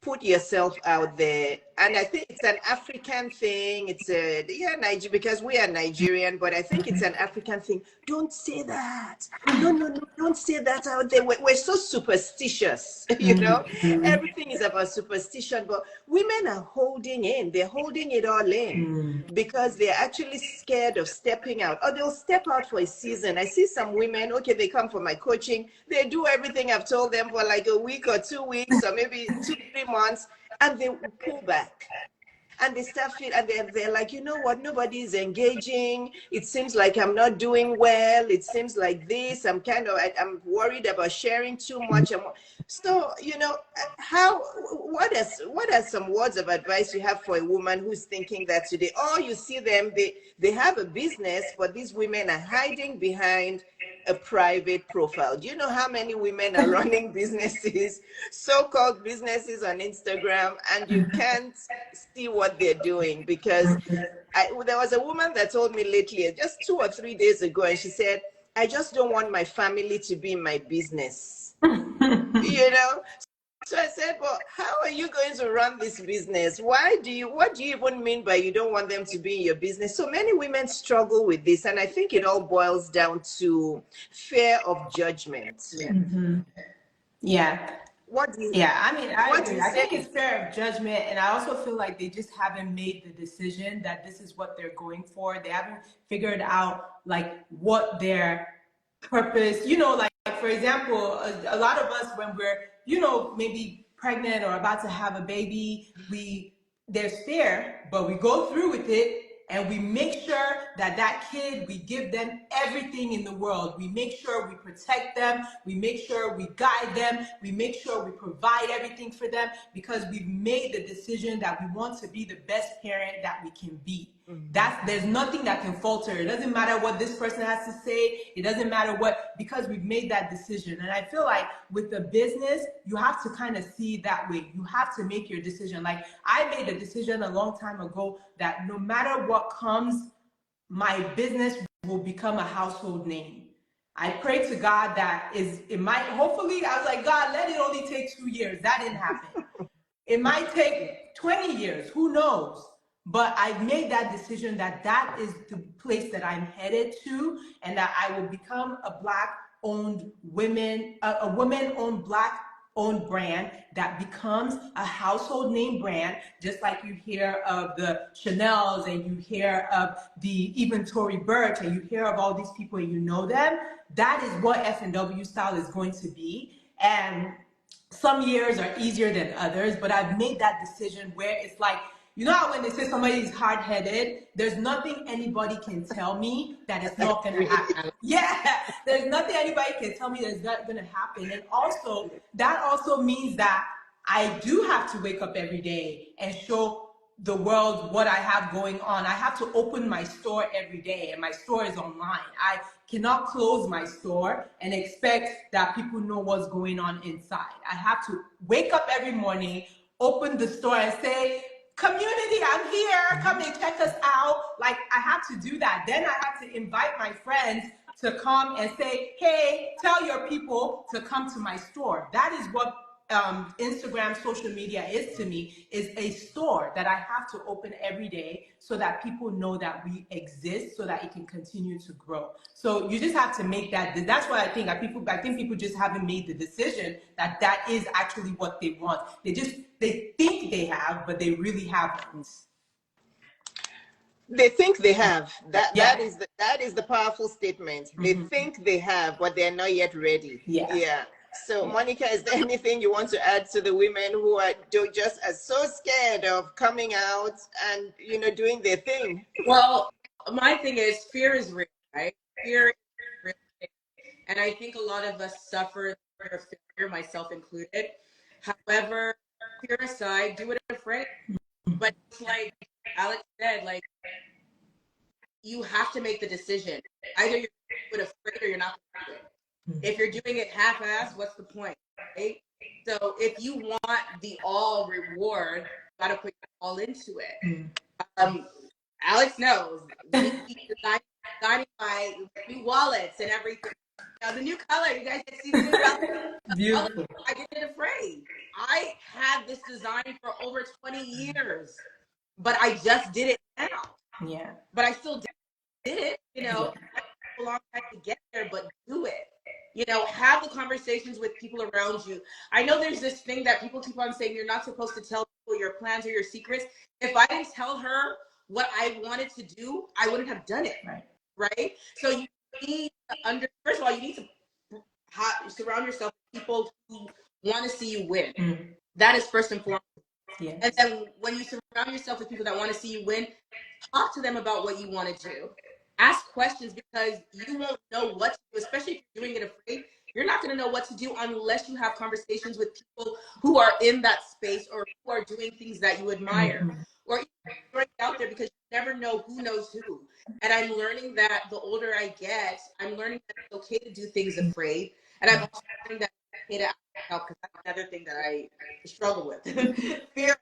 put yourself out there. And I think it's an African thing. It's because we are Nigerian, but I think it's an African thing. Don't say that. No, don't say that out there. We're so superstitious, you know. Everything is about superstition, but women are holding in. They're holding it all in because they're actually scared of stepping out, or they'll step out for a season. I see some women, okay, they come for my coaching. They do everything I've told them for like a week or 2 weeks, or maybe 2-3 months, and they pull back and they start feeling, and they're like, you know what, nobody is engaging. It seems like I'm not doing well. It seems like this. I'm worried about sharing too much. So, you know, what are some words of advice you have for a woman who's thinking that today? Or you see them, they have a business, but these women are hiding behind a private profile. Do you know how many women are running businesses, so-called businesses on Instagram, and you can't see what they're doing? Because there was a woman that told me lately, just 2 or 3 days ago, and she said, I just don't want my family to be in my business. You know? So I said, well, how are you going to run this business? What do you even mean by you don't want them to be in your business? So many women struggle with this. And I think it all boils down to fear of judgment. Yeah. What do you I mean, I agree. I think it's fear of judgment. And I also feel like they just haven't made the decision that this is what they're going for. They haven't figured out like what their purpose, you know, like for example, a lot of us, when we're, you know, maybe pregnant or about to have a baby, there's fear, but we go through with it, and we make sure that kid, we give them everything in the world. We make sure we protect them. We make sure we guide them. We make sure we provide everything for them, because we've made the decision that we want to be the best parent that we can be. There's nothing that can falter. It doesn't matter what this person has to say. It doesn't matter what, because we've made that decision. And I feel like with the business, you have to kind of see it that way. You have to make your decision. Like I made a decision a long time ago that no matter what comes, my business will become a household name. I pray to God that it might, hopefully, I was like, God, let it only take 2 years. That didn't happen. It might take 20 years, who knows? But I've made that decision that is the place that I'm headed to, and that I will become a Black-owned a women-owned Black-owned brand that becomes a household name brand, just like you hear of the Chanels, and you hear of even Tory Burch, and you hear of all these people and you know them. That is what F&W Style is going to be. And some years are easier than others, but I've made that decision where it's like, You know how when they say somebody is hard-headed, there's nothing anybody can tell me that is not going to happen. Yeah, there's nothing anybody can tell me that's not going to happen. And also, that also means that I do have to wake up every day and show the world what I have going on. I have to open my store every day, and my store is online. I cannot close my store and expect that people know what's going on inside. I have to wake up every morning, open the store and say, community, I'm here, come and check us out. Like, I have to do that. Then I have to invite my friends to come and say, hey, tell your people to come to my store. That is what Instagram, social media is to me, is a store that I have to open every day so that people know that we exist, so that it can continue to grow. So you just have to make that. That's what I think. I think people just haven't made the decision that that is actually what they want. They think they have, but they really haven't. They think they have. Yeah. That is the powerful statement. They think they have, but they're not yet ready. Yeah. So, Monica, is there anything you want to add to the women who are just as so scared of coming out and, you know, doing their thing? Well, my thing is fear is real, right? Fear is real. And I think a lot of us suffer fear of failure, myself included. However, fear aside, do it afraid. But it's like Alex said, like, you have to make the decision. Either you're going to do it afraid or you're not going to do it. If you're doing it half-assed, what's the point, right? So if you want the all reward, you got to put your all into it. Alex knows. Designing my new wallets and everything. Now, the new color, you guys can see the new color. Beautiful. I did it afraid. I had this design for over 20 years, but I just did it now. Yeah. But I still did it, you know. It took a long time to get there, but do it. You know, have the conversations with people around you. I know there's this thing that people keep on saying, you're not supposed to tell people your plans or your secrets. If I didn't tell her what I wanted to do, I wouldn't have done it. Right? So you need to first of all, you need to surround yourself with people who want to see you win. That is first and foremost. Yeah. And then when you surround yourself with people that want to see you win, talk to them about what you want to do. Ask questions, because you won't know what to do, especially if you're doing it afraid. You're not going to know what to do unless you have conversations with people who are in that space or who are doing things that you admire. Or even throwing it out there, because you never know who knows who. And I'm learning that the older I get, I'm learning that it's okay to do things afraid. And I'm also learning that it's okay to ask help, because that's another thing that I struggle with. Fear.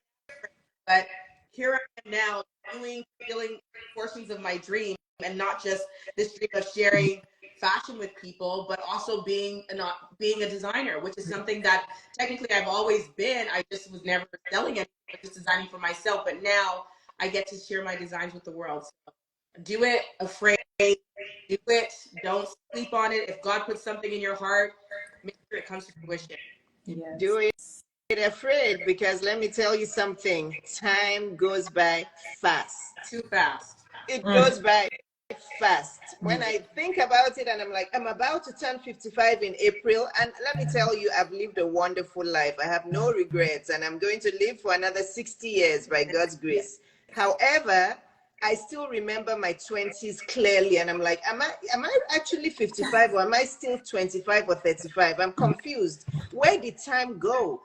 But here I am now fulfilling portions of my dream, and not just this dream of sharing fashion with people, but also being a designer, which is something that technically I've always been. I just was never selling anything, but just designing for myself. But now I get to share my designs with the world. So do it afraid. Do it. Don't sleep on it. If God puts something in your heart, make sure it comes to fruition. Yes. Do it afraid, because let me tell you something. Time goes by fast. Too fast. It goes by fast. When I think about it, and I'm like, I'm about to turn 55 in April, and let me tell you, I've lived a wonderful life. I have no regrets, and I'm going to live for another 60 years by God's grace. However, I still remember my 20s clearly, and I'm like, am I actually 55, or am I still 25 or 35? I'm confused. Where did time go?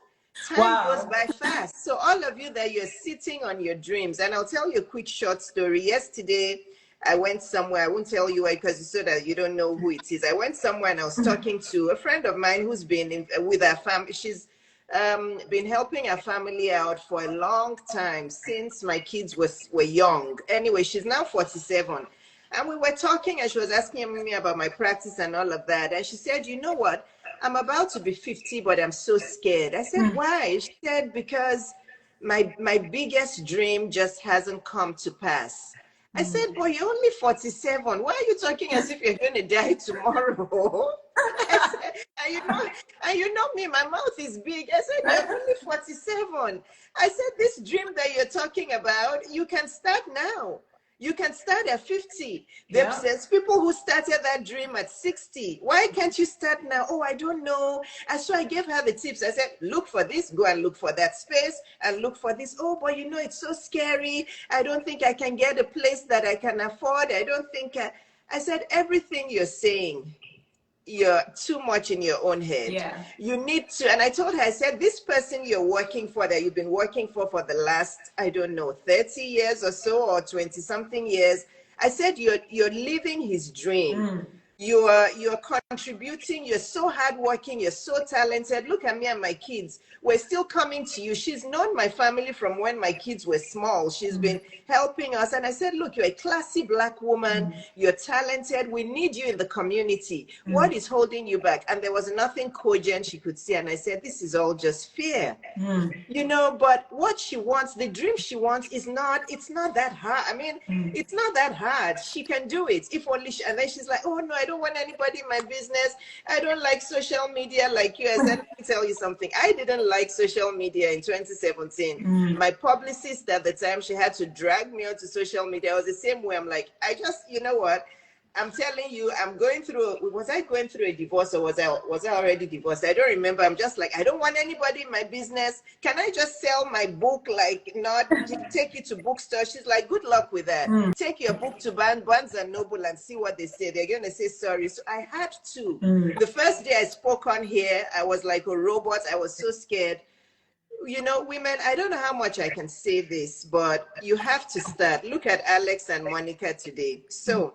Time goes by fast. So all of you that you're sitting on your dreams, and I'll tell you a quick short story. Yesterday, I went somewhere. I won't tell you why, because so that you don't know who it is. I went somewhere and I was talking to a friend of mine who's been with her family. She's been helping her family out for a long time, since my kids were young. Anyway, she's now 47. And we were talking, and she was asking me about my practice and all of that. And she said, you know what? I'm about to be 50, but I'm so scared. I said, why? She said, because my biggest dream just hasn't come to pass. I said, boy, you're only 47. Why are you talking as if you're going to die tomorrow? I said, and you know me, my mouth is big. I said, you're only 47. I said, this dream that you're talking about, you can start now. You can start at 50. Yeah. There's people who started that dream at 60. Why can't you start now? Oh, I don't know. And so I gave her the tips. I said, look for this, go and look for that space, and look for this. Oh, but you know, it's so scary. I don't think I can get a place that I can afford. I don't think I said, everything you're saying, you're too much in your own head. Yeah. You need to, and I told her, I said, this person you're working for, that you've been working for the last, I don't know, 30 years or so, or 20 something years, I said, you're living his dream. You're contributing. You're so hardworking. You're so talented. Look at me and my kids. We're still coming to you. She's known my family from when my kids were small. She's been helping us. And I said, look, you're a classy Black woman. You're talented. We need you in the community. What is holding you back? And there was nothing cogent she could see. And I said, this is all just fear. You know, but what she wants, the dream she wants it's not that hard. I mean, it's not that hard. She can do it. If only she, and then she's like, oh no, I don't want anybody in my business. I don't like social media like you. I said, let me tell you something. I didn't like social media in 2017. My publicist at the time, she had to drag me onto social media. I was the same way. I'm like, I just, you know what? I'm telling you, was I going through a divorce, or was I already divorced? I don't remember. I'm just like, I don't want anybody in my business. Can I just sell my book? Like, not take it to bookstore. She's like, good luck with that. Take your book to Barnes and Noble and see what they say. They're going to say sorry. So I had to. The first day I spoke on here, I was like a robot. I was so scared. You know, women, I don't know how much I can say this, but you have to start. Look at Alex and Monica today. So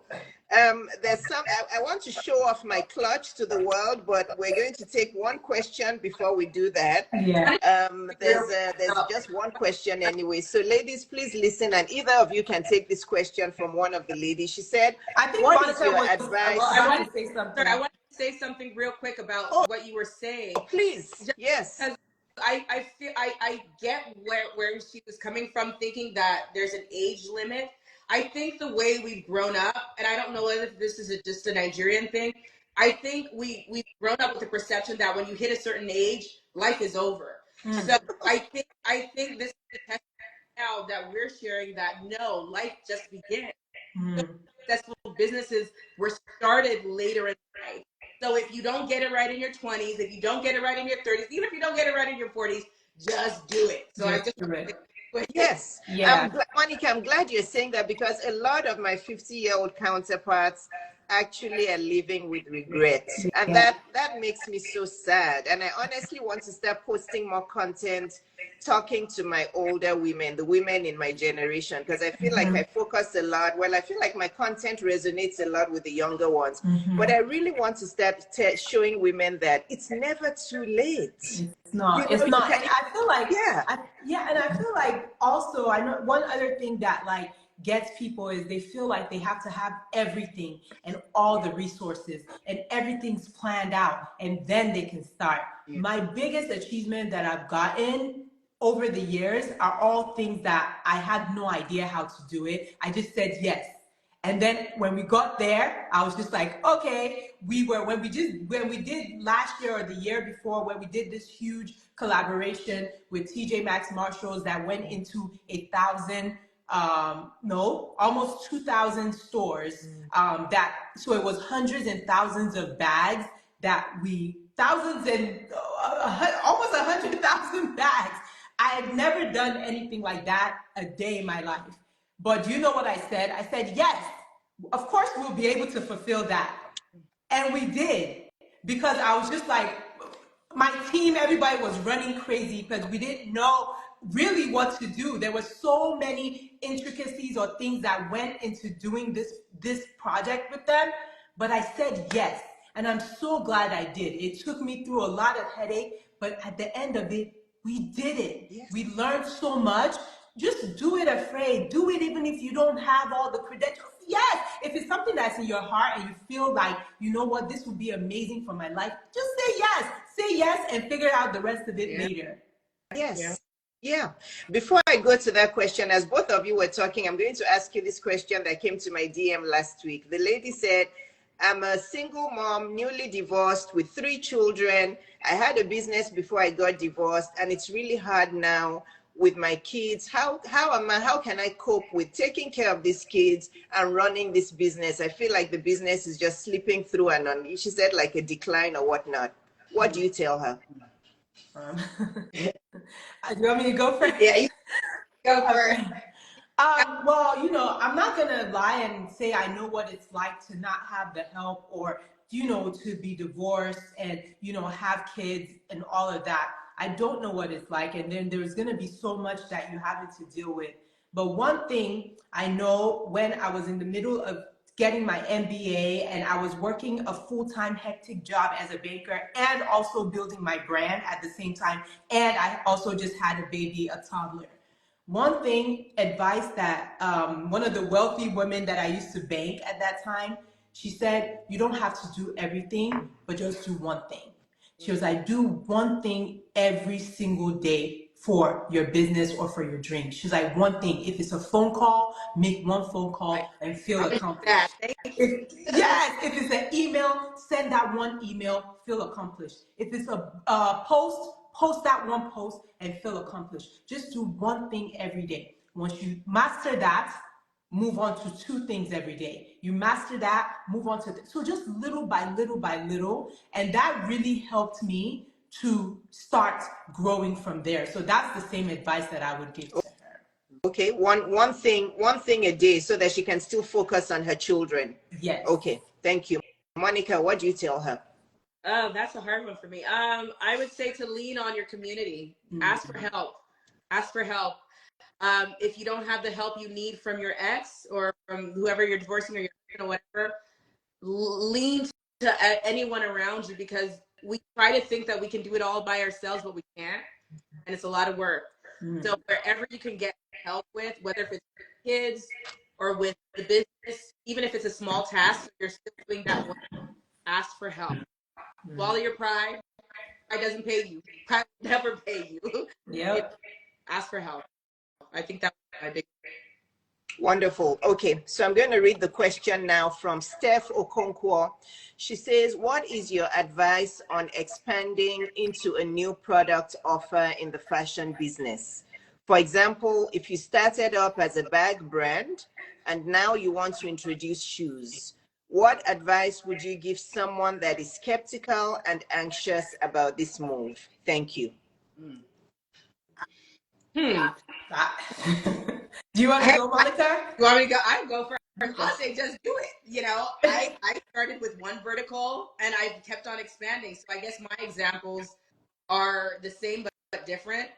there's some, I want to show off my clutch to the world, but we're going to take one question before we do that. Yeah. There's just one question anyway. So ladies, please listen, and either of you can take this question from one of the ladies. She said, I think what Monica is your was, advice? well, I want to say something. I want to say something real quick about what you were saying. Please, yes. I feel I get where she was coming from, thinking that there's an age limit. I think the way we've grown up, and I don't know if this is just a Nigerian thing, I think we've grown up with the perception that when you hit a certain age, life is over. So I think this is the test now that we're sharing that no, life just begins. So successful businesses were started later in life. So if you don't get it right in your 20s, if you don't get it right in your 30s, even if you don't get it right in your 40s, just do it. So Just do it. Yes. Yeah. Monica, I'm glad you're saying that, because a lot of my 50-year-old counterparts actually are living with regret. And that makes me so sad. And I honestly want to start posting more content, talking to my older women, the women in my generation, because I feel like I focus a lot. Well, I feel like my content resonates a lot with the younger ones. But I really want to start showing women that it's never too late. It's not. You know, It's not. And I feel like, and I feel like also, I know one other thing that like gets people is they feel like they have to have everything and all the resources and everything's planned out and then they can start. My biggest achievement that I've gotten over the years are all things that I had no idea how to do it. I just said yes. And then when we got there, I was just like, okay, when we did last year or the year before, when we did this huge collaboration with TJ Maxx Marshalls that went into 1,000, almost 2,000 stores, so it was hundreds and thousands of bags thousands and almost 100,000 bags. I had never done anything like that a day in my life. But do you know what I said? I said, yes, of course we'll be able to fulfill that. And we did, because I was just like, my team, everybody was running crazy because we didn't know really what to do. There were so many intricacies or things that went into doing this project with them. But I said yes, and I'm so glad I did. It took me through a lot of headache, but at the end of it, we did it. Yes. We learned so much. Just do it afraid. Do it even if you don't have all the credentials. Yes, if it's something that's in your heart and you feel like, you know what, this would be amazing for my life, just say yes. Say yes and figure out the rest of it later. Yes. Yeah. Before I go to that question, as both of you were talking, I'm going to ask you this question that came to my DM last week. The lady said, I'm a single mom, newly divorced with 3 children. I had a business before I got divorced, and it's really hard now. with my kids? How can I cope with taking care of these kids and running this business? I feel like the business is just slipping through and on, she said, like a decline or whatnot. What do you tell her? Do you want me to go first? Yeah, Go for it. Well, I'm not gonna lie and say I know what it's like to not have the help, or to be divorced and have kids and all of that. I don't know what it's like, and then there's gonna be so much that you having to deal with. But one thing I know, when I was in the middle of getting my MBA and I was working a full-time hectic job as a banker and also building my brand at the same time, and I also just had a baby, a toddler. One thing, advice that one of the wealthy women that I used to bank at that time, she said, you don't have to do everything, but just do one thing. She was like, do one thing every single day for your business or for your dream. She's like, one thing. If it's a phone call, make one phone call and feel accomplished. Yes, if it's an email, send that one email, feel accomplished. If it's a post, post that one post and feel accomplished. Just do one thing every day. Once you master that, move on to two things every day. You master that, move on to so just little by little by little, and that really helped me to start growing from there. So that's the same advice that I would give to her. Okay, one thing a day, so that she can still focus on her children. Yes. Okay, thank you. Monica, what do you tell her? Oh, that's a hard one for me. I would say to lean on your community. Ask for help. Ask for help. If you don't have the help you need from your ex or from whoever you're divorcing or or whatever, lean to anyone around you, because we try to think that we can do it all by ourselves, but we can't, and it's a lot of work. So wherever you can get help with, whether if it's kids or with the business, even if it's a small task, you're still doing that one, ask for help. Swallow your pride. Pride doesn't pay you. Pride will never pay you. Yep. Ask for help. I think that's my big. Wonderful. Okay, so I'm going to read the question now from Steph Okonkwo. She says, what is your advice on expanding into a new product offer in the fashion business? For example, if you started up as a bag brand and now you want to introduce shoes, what advice would you give someone that is skeptical and anxious about this move? Thank you. Do you want to go, Monica? You want me to go? I go first. I'll say just do it. I started with one vertical and I've kept on expanding. So I guess my examples are the same but different.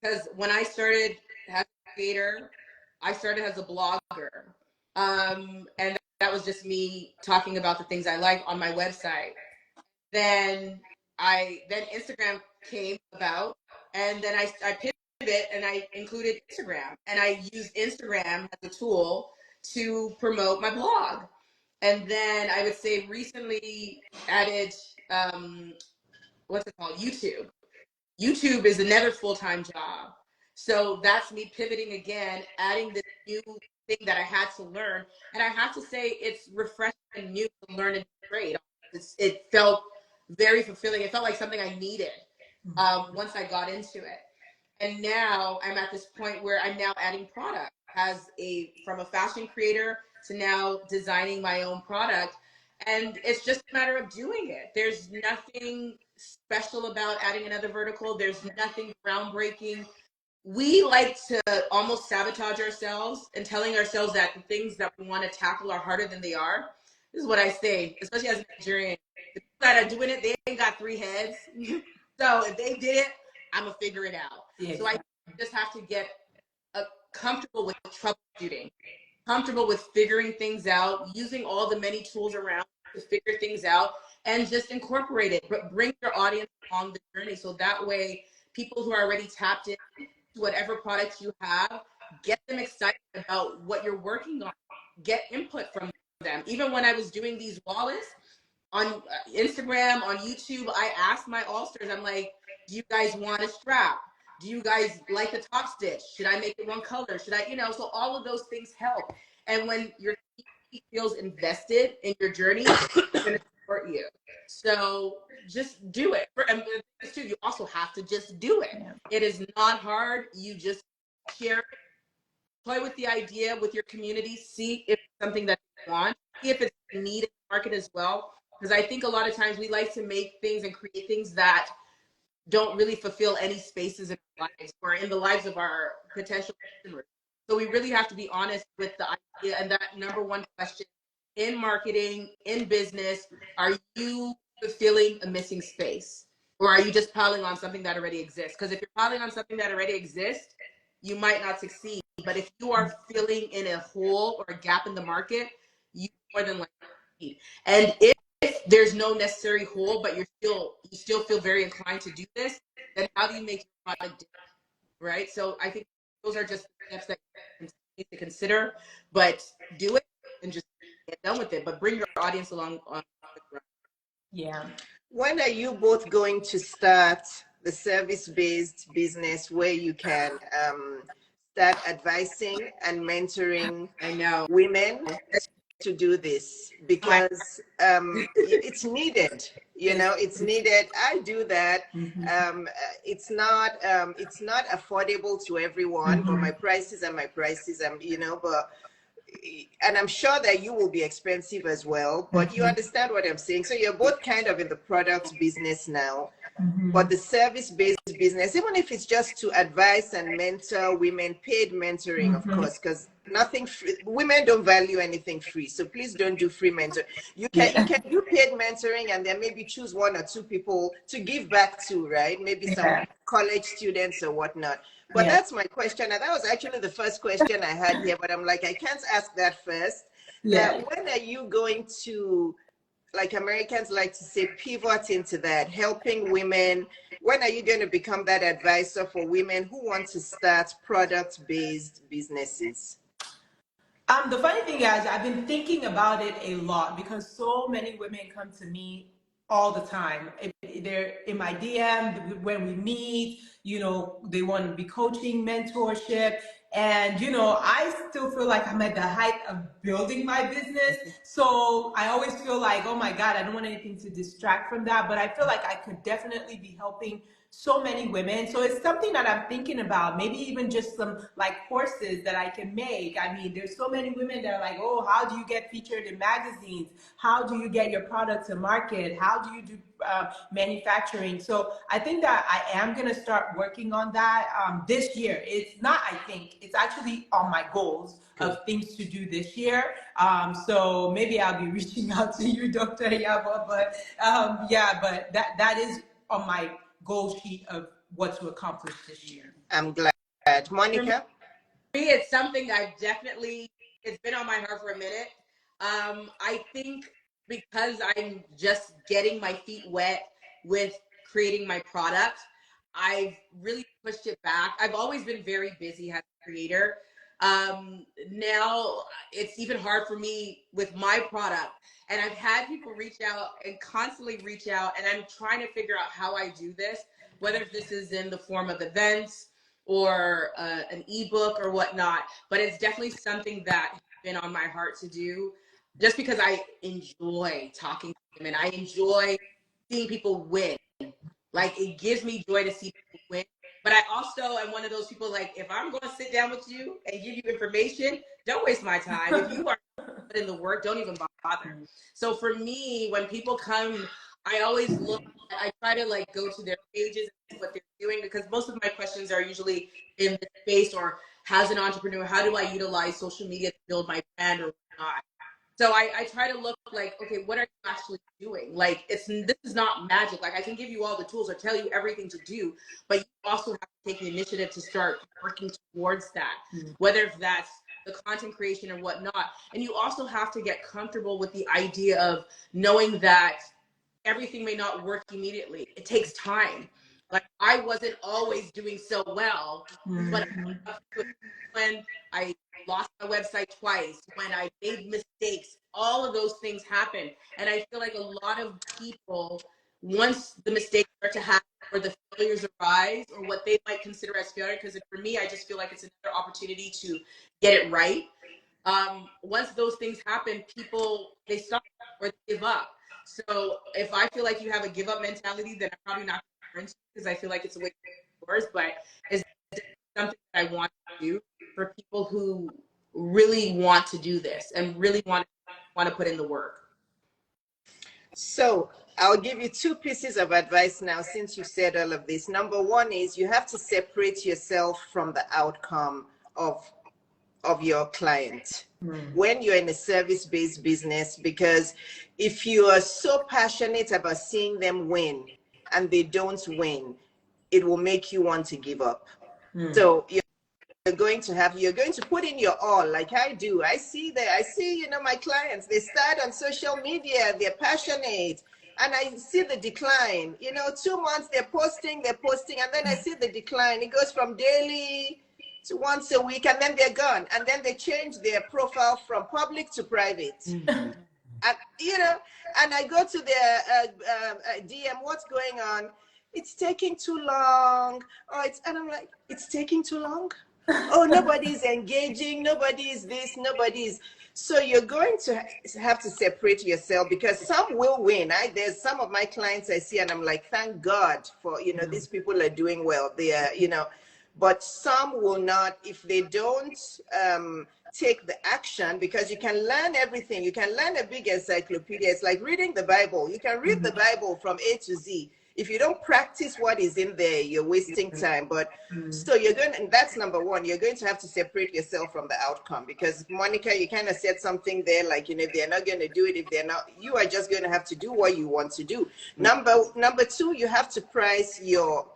Because when I started as a creator, I started as a blogger. And that was just me talking about the things I like on my website. Then Instagram came about, and then I pivoted and I included Instagram, and I used Instagram as a tool to promote my blog. And then I would say recently added what's it called? YouTube. YouTube is another full-time job. So that's me pivoting again, adding this new thing that I had to learn. And I have to say it's refreshing and new to learn a new trade. It felt very fulfilling. It felt like something I needed once I got into it. And now I'm at this point where I'm now adding product from a fashion creator to now designing my own product. And it's just a matter of doing it. There's nothing special about adding another vertical. There's nothing groundbreaking. We like to almost sabotage ourselves and telling ourselves that the things that we want to tackle are harder than they are. This is what I say, especially as a Nigerian. The people that are doing it, they ain't got three heads. So if they did it, I'm going to figure it out. Yeah, so I just have to get comfortable with troubleshooting, comfortable with figuring things out, using all the many tools around to figure things out, and just incorporate it. But bring your audience along the journey, so that way people who are already tapped into whatever products you have, get them excited about what you're working on, get input from them. Even when I was doing these wallets on Instagram, on YouTube, I asked my all-stars, I'm like, do you guys want a strap? Do you guys like the top stitch? Should I make it one color? Should I, so all of those things help. And when your team feels invested in your journey, you're going to support you. So just do it. And the thing is too, you also have to just do it. Yeah. It is not hard. You just share it, play with the idea with your community, see if it's something that you want, see if it's a need in the market as well. Because I think a lot of times we like to make things and create things that don't really fulfill any spaces in our lives or in the lives of our potential customers. So we really have to be honest with the idea. And that number one question in marketing, in business, are you fulfilling a missing space? Or are you just piling on something that already exists? Because if you're piling on something that already exists, you might not succeed. But if you are filling in a hole or a gap in the market, you more than likely succeed. And if there's no necessary hole, but you still feel very inclined to do this, then how do you make your product different, right? So I think those are just steps that you need to consider, but do it and just get done with it. But bring your audience along on the ride. Yeah. When are you both going to start the service-based business where you can start advising and mentoring I know. women to do this? Because it's needed. You know, it's needed. I do that. It's not affordable to everyone, but my prices are my prices. You know, but and I'm sure that you will be expensive as well, but you understand what I'm saying. So you're both kind of in the product business now, but the service-based business, even if it's just to advise and mentor women, paid mentoring, of course, because nothing free, women don't value anything free. So please don't do free mentor. You can do paid mentoring and then maybe choose one or two people to give back to, right? Maybe some college students or whatnot. But that's my question. And that was actually the first question I had here, but I'm like, I can't ask that first. That when are you going to, like Americans like to say, pivot into that, helping women? When are you going to become that advisor for women who want to start product-based businesses? The funny thing is, I've been thinking about it a lot because so many women come to me all the time. If they're in my DM when we meet, you know, they want to be coaching, mentorship. And, you know, I still feel like I'm at the height of building my business. So I always feel like, oh my God, I don't want anything to distract from that. But I feel like I could definitely be helping so many women. So it's something that I'm thinking about, maybe even just some like courses that I can make. I mean, there's so many women that are like, oh, how do you get featured in magazines? How do you get your product to market? How do you do manufacturing? So I think that I am going to start working on that this year. It's not, I think, it's actually on my goals of things to do this year. So maybe I'll be reaching out to you, Dr. Iyabo, but yeah, but that is on my goal sheet of what to accomplish this year. I'm glad. Monica? For me, it's something it's been on my heart for a minute. I think because I'm just getting my feet wet with creating my product, I've really pushed it back. I've always been very busy as a creator. Now it's even hard for me with my product. And I've had people reach out and constantly reach out, and I'm trying to figure out how I do this, whether this is in the form of events or an ebook or whatnot. But it's definitely something that has been on my heart to do, just because I enjoy talking to women. I enjoy seeing people win. Like, it gives me joy to see people win. But I also am one of those people, like, if I'm going to sit down with you and give you information, don't waste my time. If you are in the work, don't even bother. So for me, when people come, I try to like go to their pages and see what they're doing, because most of my questions are usually in the space, or as an entrepreneur, how do I utilize social media to build my brand or not? So I try to look like, okay, what are you actually doing? Like, this is not magic. Like, I can give you all the tools or tell you everything to do, but you also have to take the initiative to start working towards that, whether that's the content creation and whatnot. And you also have to get comfortable with the idea of knowing that everything may not work immediately. It takes time. Like, I wasn't always doing so well, but when I lost my website twice, when I made mistakes, all of those things happen. And I feel like a lot of people, once the mistakes start to happen or the failures arise, or what they might consider as failure, because for me, I just feel like it's another opportunity to get it right. Once those things happen, people, they stop or they give up. So if I feel like you have a give up mentality, then I'm probably not going to, because I feel like it's a waste of yours. But it's something that I want to do for people who really want to do this and really want to put in the work. So I'll give you two pieces of advice now, since you said all of this. Number one is you have to separate yourself from the outcome of your client when you're in a service-based business, because if you are so passionate about seeing them win and they don't win, it will make you want to give up. So you're going to put in your all, like I do. I see, my clients, they start on social media, they're passionate, and I see the decline. 2 months they're posting, and then I see the decline. It goes from daily to once a week, and then they're gone. And then they change their profile from public to private. And and I go to their DM, what's going on? It's taking too long. And I'm like, it's taking too long? Oh, nobody's engaging, nobody's this, nobody's. So you're going to have to separate yourself, because some will win. There's some of my clients I see and I'm like, thank God for, these people are doing well. They are, but some will not if they don't take the action, because you can learn everything. You can learn a big encyclopedia. It's like reading the Bible. You can read the Bible from A to Z. If you don't practice what is in there, you're wasting time. But so and that's number one, you're going to have to separate yourself from the outcome, because Monica, you kind of said something there, like, if they're not going to do it, if they're not, you are just going to have to do what you want to do. Number two, you have to price your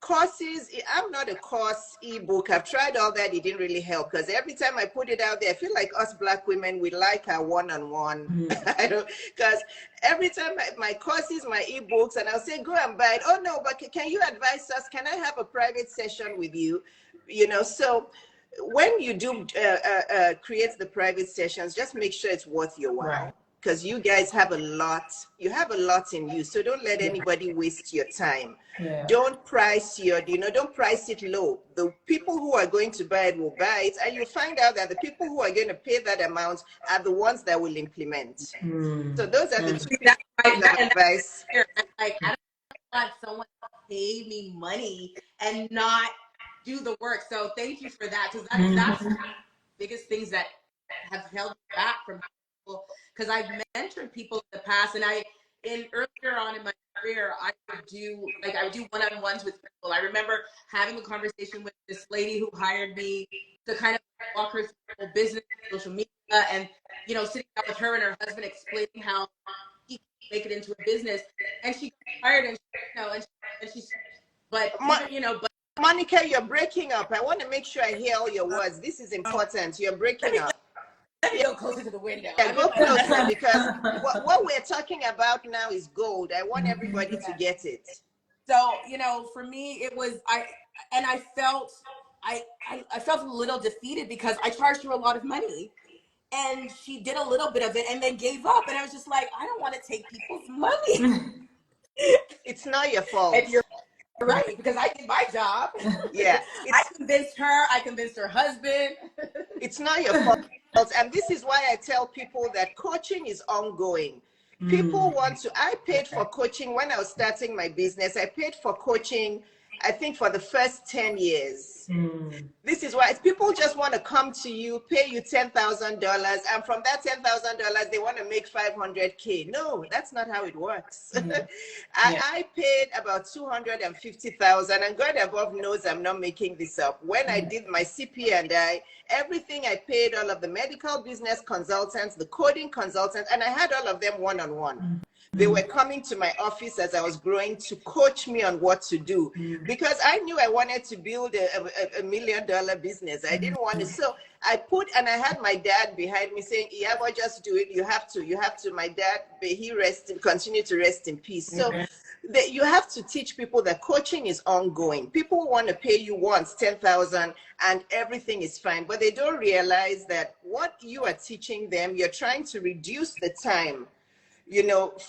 courses. I'm not a course ebook. I've tried all that. It didn't really help, because every time I put it out there, I feel like us Black women, we like our one-on-one. Because every time my courses, my ebooks, and I'll say, go and buy it. Oh no, but can you advise us? Can I have a private session with you? So when you do create the private sessions, just make sure it's worth your while. Right. Because you guys have a lot in you. So don't let anybody waste your time. Yeah. Don't price don't price it low. The people who are going to buy it will buy it. And you'll find out that the people who are going to pay that amount are the ones that will implement. So those are the two pieces of advice. Like, I don't want someone to pay me money and not do the work. So thank you for that. Because that's the biggest things that have held me back from people. Because I've mentored people in the past, and earlier on in my career, I would do one-on-ones with people. I remember having a conversation with this lady who hired me to kind of walk her through her business, social media, and sitting down with her and her husband, explaining how he can make it into a business. And she got hired, and she, but Monica, you're breaking up. I want to make sure I hear all your words. This is important. You're breaking up. Let me go closer to the window. Yeah, go closer, because what we're talking about now is gold. I want everybody to get it. So, for me, it was, I felt a little defeated, because I charged her a lot of money and she did a little bit of it and then gave up. And I was just like, I don't want to take people's money. It's not your fault. And you're right, because I did my job. Yeah. I convinced her husband. It's not your fault. And this is why I tell people that coaching is ongoing. People I paid for coaching when I was starting my business. I paid for coaching, I think, for the first 10 years. This is why people just want to come to you, pay you $10,000, and from that $10,000, they want to make $500K. No, that's not how it works. I paid about $250,000, and God above knows I'm not making this up. When I did my CP&I, everything I paid, all of the medical business consultants, the coding consultants, and I had all of them one-on-one. They were coming to my office as I was growing to coach me on what to do, because I knew I wanted to build a $1 million business. I didn't want to. So I had my dad behind me saying, Iyabo, just do it. You have to. My dad, he continue to rest in peace. So you have to teach people that coaching is ongoing. People want to pay you once, $10,000, and everything is fine. But they don't realize that what you are teaching them, you're trying to reduce the time,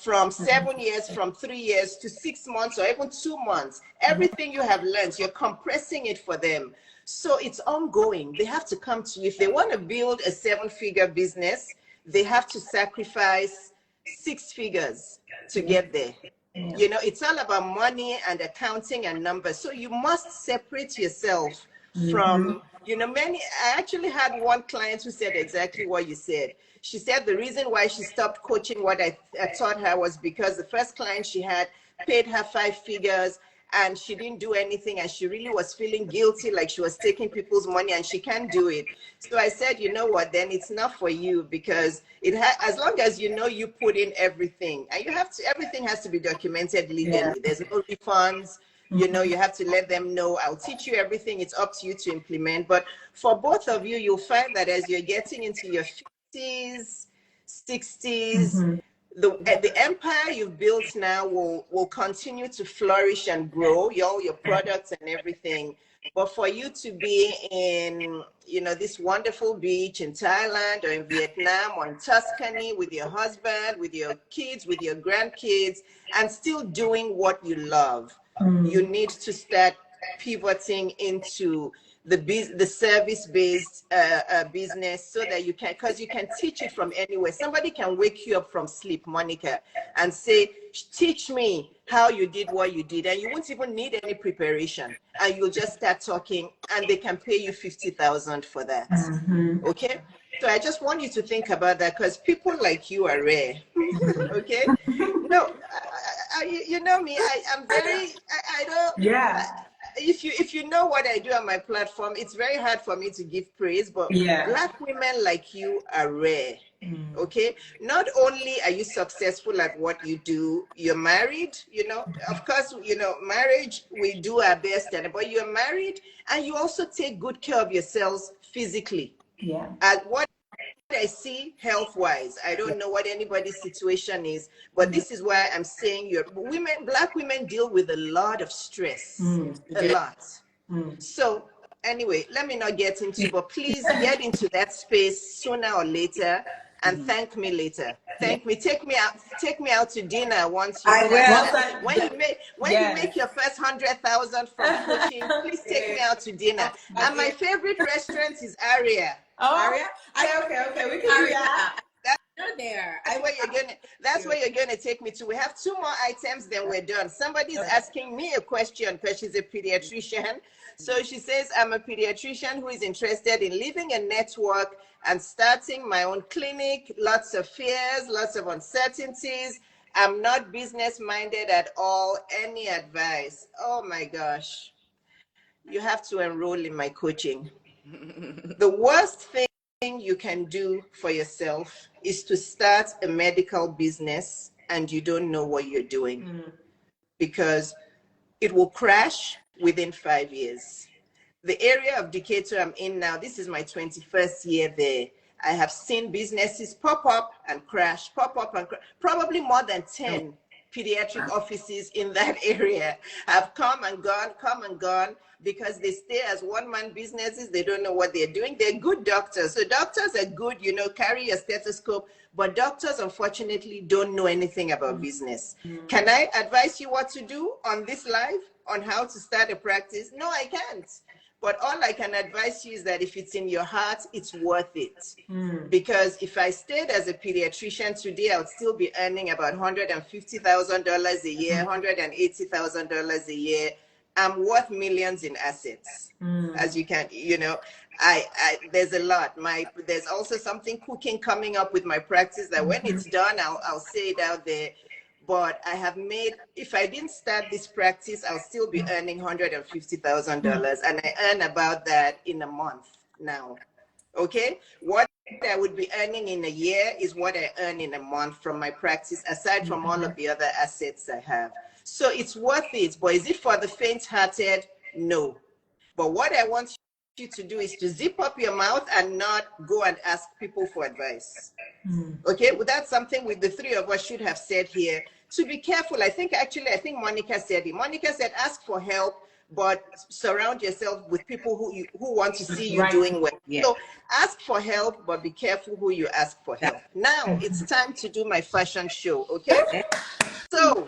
from 7 years, from 3 years to 6 months, or even 2 months. Everything you have learned, you're compressing it for them. So it's ongoing. They have to come to you. If they want to build a 7-figure business, they have to sacrifice 6 figures to get there. You know, it's all about money and accounting and numbers. So you must separate yourself from, you know, I actually had one client who said exactly what you said. She said the reason why she stopped coaching what I taught her was because the first client she had paid her 5 figures and she didn't do anything, and she really was feeling guilty, like she was taking people's money, and she can't do it. So I said, you know what, then it's not for you, because as long as you know you put in everything, and everything has to be documented legally. There's no refunds. You know, you have to let them know, I'll teach you everything. It's up to you to implement. But for both of you, you'll find that as you're getting into your 50s, 60s, the empire you've built now will continue to flourish and grow, all your products and everything. But for you to be in, you know, this wonderful beach in Thailand or in Vietnam or in Tuscany with your husband, with your kids, with your grandkids, and still doing what you love, you need to start pivoting into the service-based business, so that you can, because you can teach it from anywhere. Somebody can wake you up from sleep, Monica, and say, teach me how you did what you did, and you won't even need any preparation, and you'll just start talking, and they can pay you 50,000 for that. Okay, so I just want you to think about that, because people like you are rare. Okay, no, you know me, I'm very, I don't, if you know what I do on my platform, it's very hard for me to give praise, but Black women like you are rare. Okay, not only are you successful at what you do, you're married, you know, of course, you know, marriage, we do our best, but you're married, and you also take good care of yourselves physically. At what I see health-wise, I don't know what anybody's situation is, but this is why I'm saying Black women deal with a lot of stress, a lot. So anyway, let me not get into, but please get into that space sooner or later, and thank me later. Thank me. Take me out to dinner once you when you make your first 100,000 from coaching. Please take me out to dinner. And my favorite restaurant is Aria. Aria? Okay. We can do that. That's where you're gonna take me to. We have 2 more items, then we're done. Somebody's asking me a question because she's a pediatrician. So she says, I'm a pediatrician who is interested in leaving a network and starting my own clinic. Lots of fears, lots of uncertainties. I'm not business minded at all. Any advice? Oh my gosh. You have to enroll in my coaching. The worst thing you can do for yourself is to start a medical business and you don't know what you're doing, because it will crash within 5 years. The area of Decatur I'm in now, this is my 21st year there. I have seen businesses pop up and crash, probably more than 10 pediatric offices in that area have come and gone, because they stay as one-man businesses. They don't know what they're doing. They're good doctors. So doctors are good, you know, carry your stethoscope, but doctors unfortunately don't know anything about business. Can I advise you what to do on this live, on how to start a practice? No, I can't. But all I can advise you is that if it's in your heart, it's worth it. Because if I stayed as a pediatrician today, I would still be earning about $150,000 a year, $180,000 a year. I'm worth millions in assets, as you can, you know. There's a lot. There's also something cooking coming up with my practice that when it's done, I'll say it out there. But I have made, if I didn't start this practice, I'll still be earning $150,000, and I earn about that in a month now. Okay, what I would be earning in a year is what I earn in a month from my practice, aside from all of the other assets I have. So it's worth it. But is it for the faint-hearted? No. But what I want you to do is to zip up your mouth and not go and ask people for advice. Okay, well, that's something with the 3 of us should have said here. To be careful, I think Monica said it. Monica said, ask for help, but surround yourself with people who want to see you doing well. So ask for help, but be careful who you ask for help. Now it's time to do my fashion show, okay? So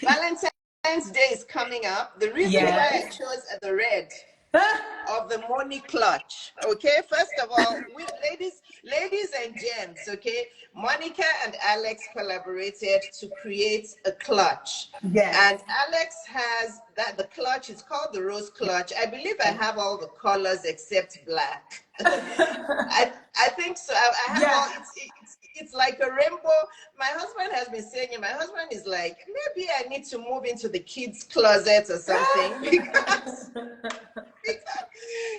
Valentine's Day is coming up. The reason why I chose the red of the money clutch. Okay, first of all, ladies and gents, okay, Monica and Alex collaborated to create a clutch. Yes. And Alex has the clutch is called the rose clutch. I believe I have all the colors except black. I think so. I have all. It's like a rainbow. My husband has been saying it. My husband is like, maybe I need to move into the kids' closet or something because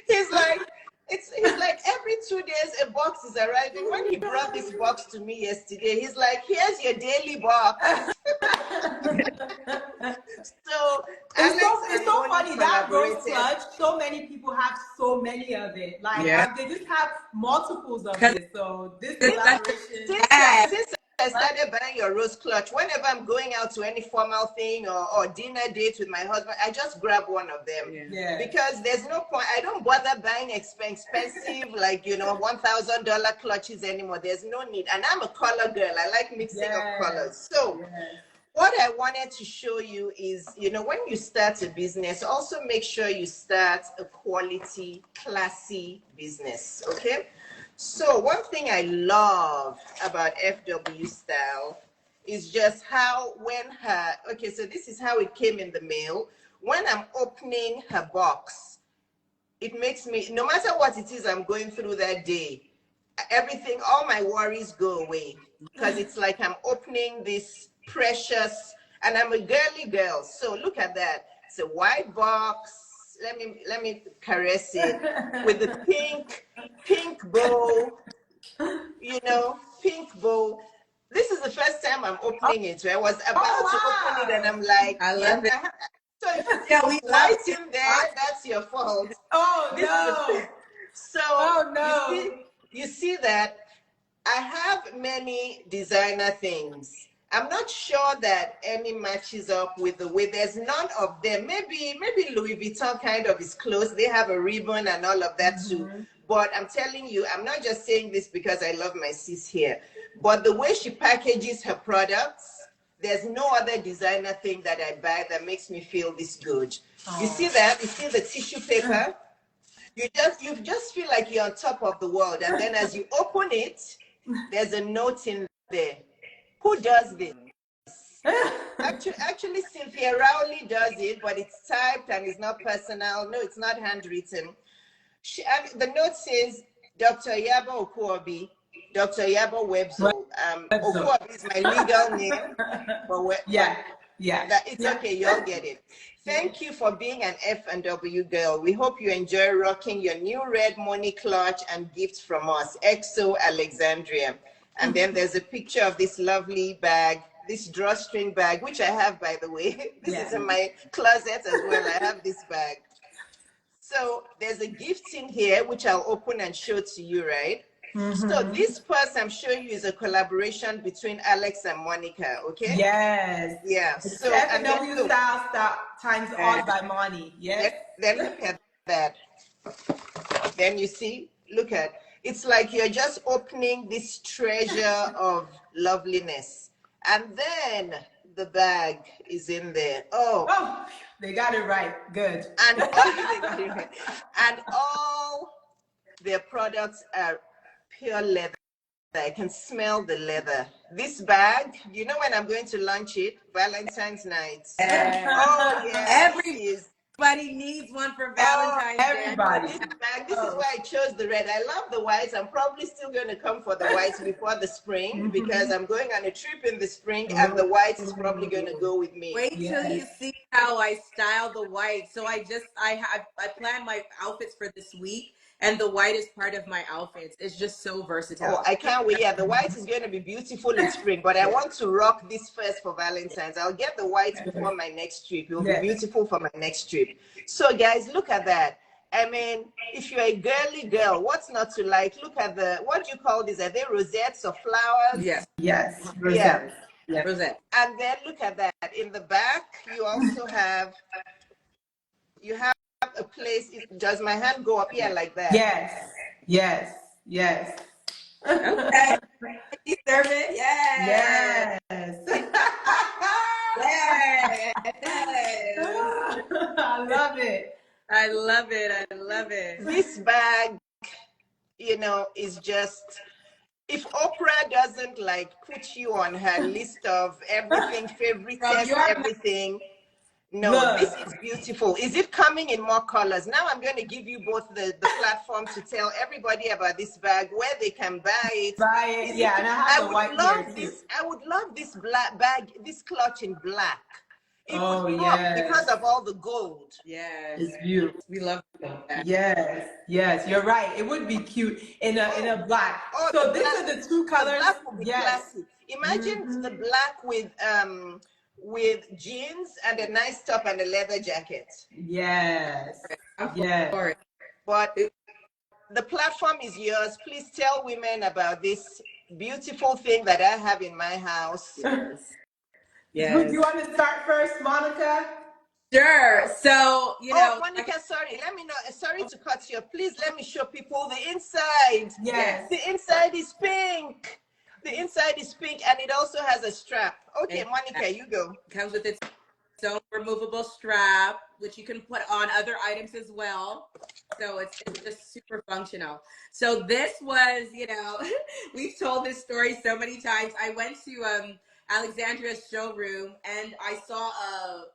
he's like, he's like every 2 days a box is arriving. When he brought this box to me yesterday, he's like, here's your daily box. So it's so funny that rose clutch. So many people have so many of it. Like they just have multiples of it. So this collaboration. Since I started buying your rose clutch, whenever I'm going out to any formal thing or dinner date with my husband, I just grab one of them. Yeah. Because there's no point. I don't bother buying expensive, like, $1,000 clutches anymore. There's no need. And I'm a color girl. I like mixing of colors. So what I wanted to show you is, when you start a business, also make sure you start a quality, classy business, okay? So one thing I love about FW Style is just how so this is how it came in the mail. When I'm opening her box, it makes me, no matter what it is I'm going through that day, everything, all my worries go away because it's like I'm opening this precious, and I'm a girly girl. So look at that. It's a white box. Let me caress it with the pink bow, pink bow. This is the first time I'm opening it. So I was about to open it and I'm like, I love it. So if you put light in there, that's your fault. You see that I have many designer things. I'm not sure that any matches up with the way. There's none of them. Maybe Louis Vuitton kind of is close. They have a ribbon and all of that too. But I'm telling you, I'm not just saying this because I love my sis here. But the way she packages her products, there's no other designer thing that I buy that makes me feel this good. You see that? You see the tissue paper? You just feel like you're on top of the world. And then as you open it, there's a note in there. Who does this? Actually, Cynthia Rowley does it, but it's typed and it's not personal. No, it's not handwritten. The note says, Dr. Iyabo Okuobi, Dr. Iyabo Webzol. Okuobi is my legal name. But it's okay, you all get it. Thank you for being an F&W girl. We hope you enjoy rocking your new red money clutch and gifts from us, XO Alexandria. And then there's a picture of this lovely bag, this drawstring bag, which I have, by the way. This is in my closet as well. I have this bag. So there's a gift in here, which I'll open and show to you, right? So this purse I'm showing you is a collaboration between Alex and Monica, okay? Yes. Yeah. So FW Style times Art by Money. Yes. Then look at that. Then you see, it's like you're just opening this treasure of loveliness. And then the bag is in there. Oh, they got it right. Good. And all their products are pure leather. I can smell the leather. This bag, when I'm going to launch it? Valentine's night. Everybody needs one for Valentine's Day. Everybody. This is why I chose the red. I love the whites. I'm probably still going to come for the whites before the spring because I'm going on a trip in the spring and the whites is probably going to go with me. Wait till you see how I style the white. So I plan my outfits for this week. And the white is part of my outfits. It's just so versatile. Oh, I can't wait. Yeah, the white is going to be beautiful in spring, but I want to rock this first for Valentine's. I'll get the white before my next trip. It will be beautiful for my next trip. So guys, look at that. I mean, if you're a girly girl, what's not to like? Look at what do you call these? Are they rosettes or flowers? Yes. Rosette. Yeah. Rosette. And then look at that. In the back, you also have, a place. Does my hand go up here like that? Yes. Okay. You serve it? Yes. I love it. I love it. I love it. This bag, is just, if Oprah doesn't like put you on her list of everything, From favorites, your mouth. everything. No, this Look. is beautiful. Is it coming in more colors? Now I'm going to give you both the platform to tell everybody about this bag, where they can buy it. Buy it. Is it? Yeah, and I have I the would white here love too. this. I would love this black bag, this clutch in black. It would Oh pop because yes. of all the gold. Yes. It's beautiful. We love that. Yes, yes, you're right. It would be cute in a black. Oh, So the these black. are the two The colors. black will be Yes. classy. Imagine Mm-hmm. the black with jeans and a nice top and a leather jacket. Yes. I'm Yes. for it. But the platform is yours. Please tell women about this beautiful thing that I have in my house. Yes. Who do Yes. you want to start first, Monica? Sure. So, Oh, Monica, sorry. Let me know. Sorry to cut you. Please let me show people the inside. Yes. The inside is pink. The inside is pink, and it also has a strap. Okay, and Monica, you go. comes with its own removable strap, which you can put on other items as well. So it's just super functional. So this was, we've told this story so many times. I went to Alexandria's showroom and I saw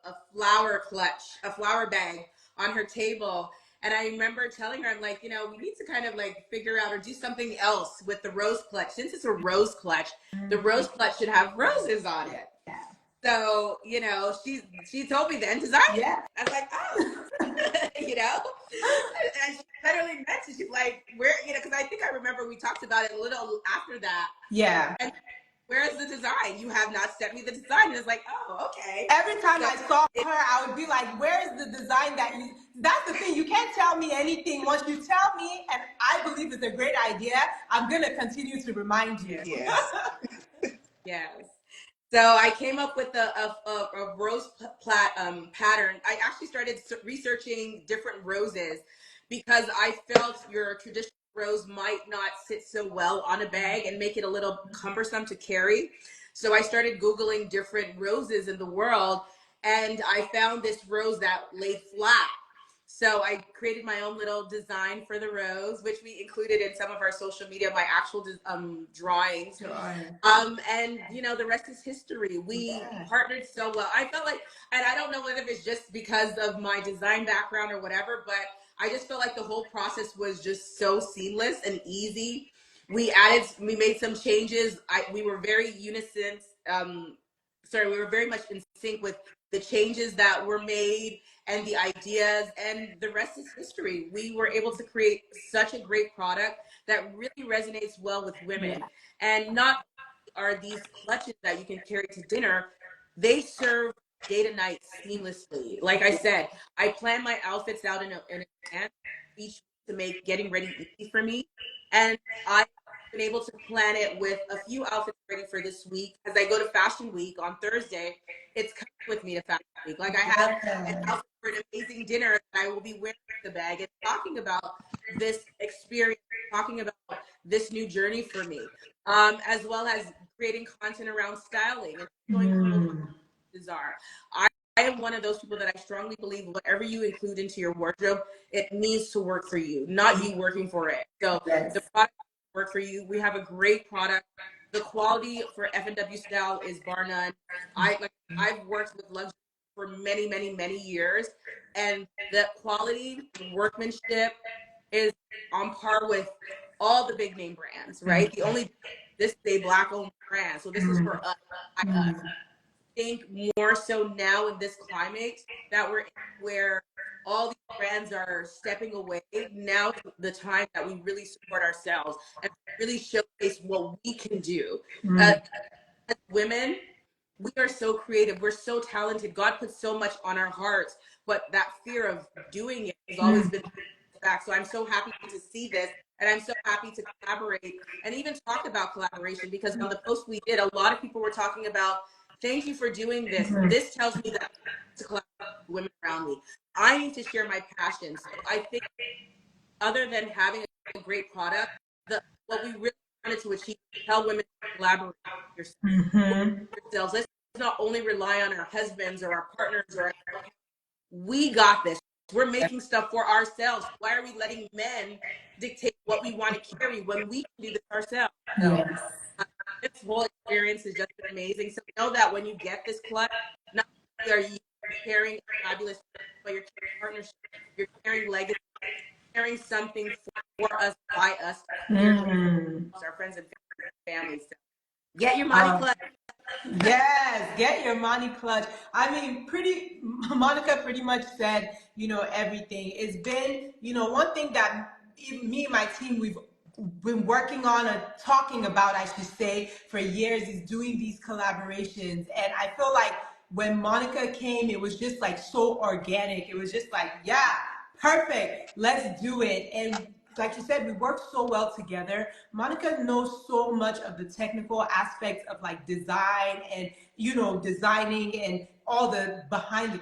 a flower clutch, a flower bag on her table. And I remember telling her, I'm like, we need to kind of like figure out or do something else with the rose clutch. Since it's a rose clutch, the rose clutch should have roses on it. Yeah. So, she told me then design it. Yeah. I was like, oh, and she literally mentioned, she's like, where, because I think I remember we talked about it a little after that. Yeah. And where's the design? You have not sent me the design. And it's like, oh, okay. Every time I saw her, I would be like, where's the design that you, that's the thing. You can't tell me anything. Once you tell me, and I believe it's a great idea, I'm going to continue to remind you. Yes. Yes. So I came up with a rose pattern. I actually started researching different roses because I felt your traditional rose might not sit so well on a bag and make it a little cumbersome to carry. So I started Googling different roses in the world, and I found this rose that laid flat. So I created my own little design for the rose, which we included in some of our social media, my actual drawings. And the rest is history. We partnered so well. I felt like, and I don't know whether it's just because of my design background or whatever, but I just felt like the whole process was just so seamless and easy. We made some changes. We were very we were very much in sync with the changes that were made and the ideas, and the rest is history. We were able to create such a great product that really resonates well with women. Yeah. And not are these clutches that you can carry to dinner, they serve day to night seamlessly. Like I said, I plan my outfits out in advance each to make getting ready easy for me. And I've been able to plan it with a few outfits ready for this week. As I go to Fashion Week on Thursday, it's coming with me to Fashion Week. Like I have an outfit for an amazing dinner that I will be wearing the bag and talking about this experience, talking about this new journey for me, as well as creating content around styling and showing people what these are. I am one of those people that I strongly believe whatever you include into your wardrobe, it needs to work for you, not you working for it. So the product work for you. We have a great product. The quality for F&W style is bar none. I've worked with luxury for many, many, many years, and the quality, the workmanship is on par with all the big name brands, right? The only this is a black owned brand, so this is for us. I think more so now in this climate that we're in, where all these brands are stepping away. Now is the time that we really support ourselves and really showcase what we can do. As women, we are so creative. We're so talented. God puts so much on our hearts, but that fear of doing it has always been back. So I'm so happy to see this, and I'm so happy to collaborate and even talk about collaboration, because on the post we did, a lot of people were talking about, thank you for doing this. This tells me that to collaborate with women around me. I need to share my passion. So I think other than having a great product, what we really wanted to achieve is tell women to collaborate with yourselves. Let's not only rely on our husbands or our partners, or we got this. We're making stuff for ourselves. Why are we letting men dictate what we want to carry when we can do this ourselves? So Yes. this whole experience has just been amazing. So know that when you get this clutch, not only are you carrying a fabulous, but you're carrying partnership, you're carrying legacy, carrying something for us, by us, our friends and families. So get your money clutch. Yes, get your money clutch. I mean, Monica pretty much said, everything. It's been, one thing that me and my team, we've been working on and talking about, I should say, for years is doing these collaborations. And I feel like when Monica came, it was just like so organic. It was just like, yeah, perfect. Let's do it. And like you said, we work so well together. Monica knows so much of the technical aspects of like design and, designing and all the behind the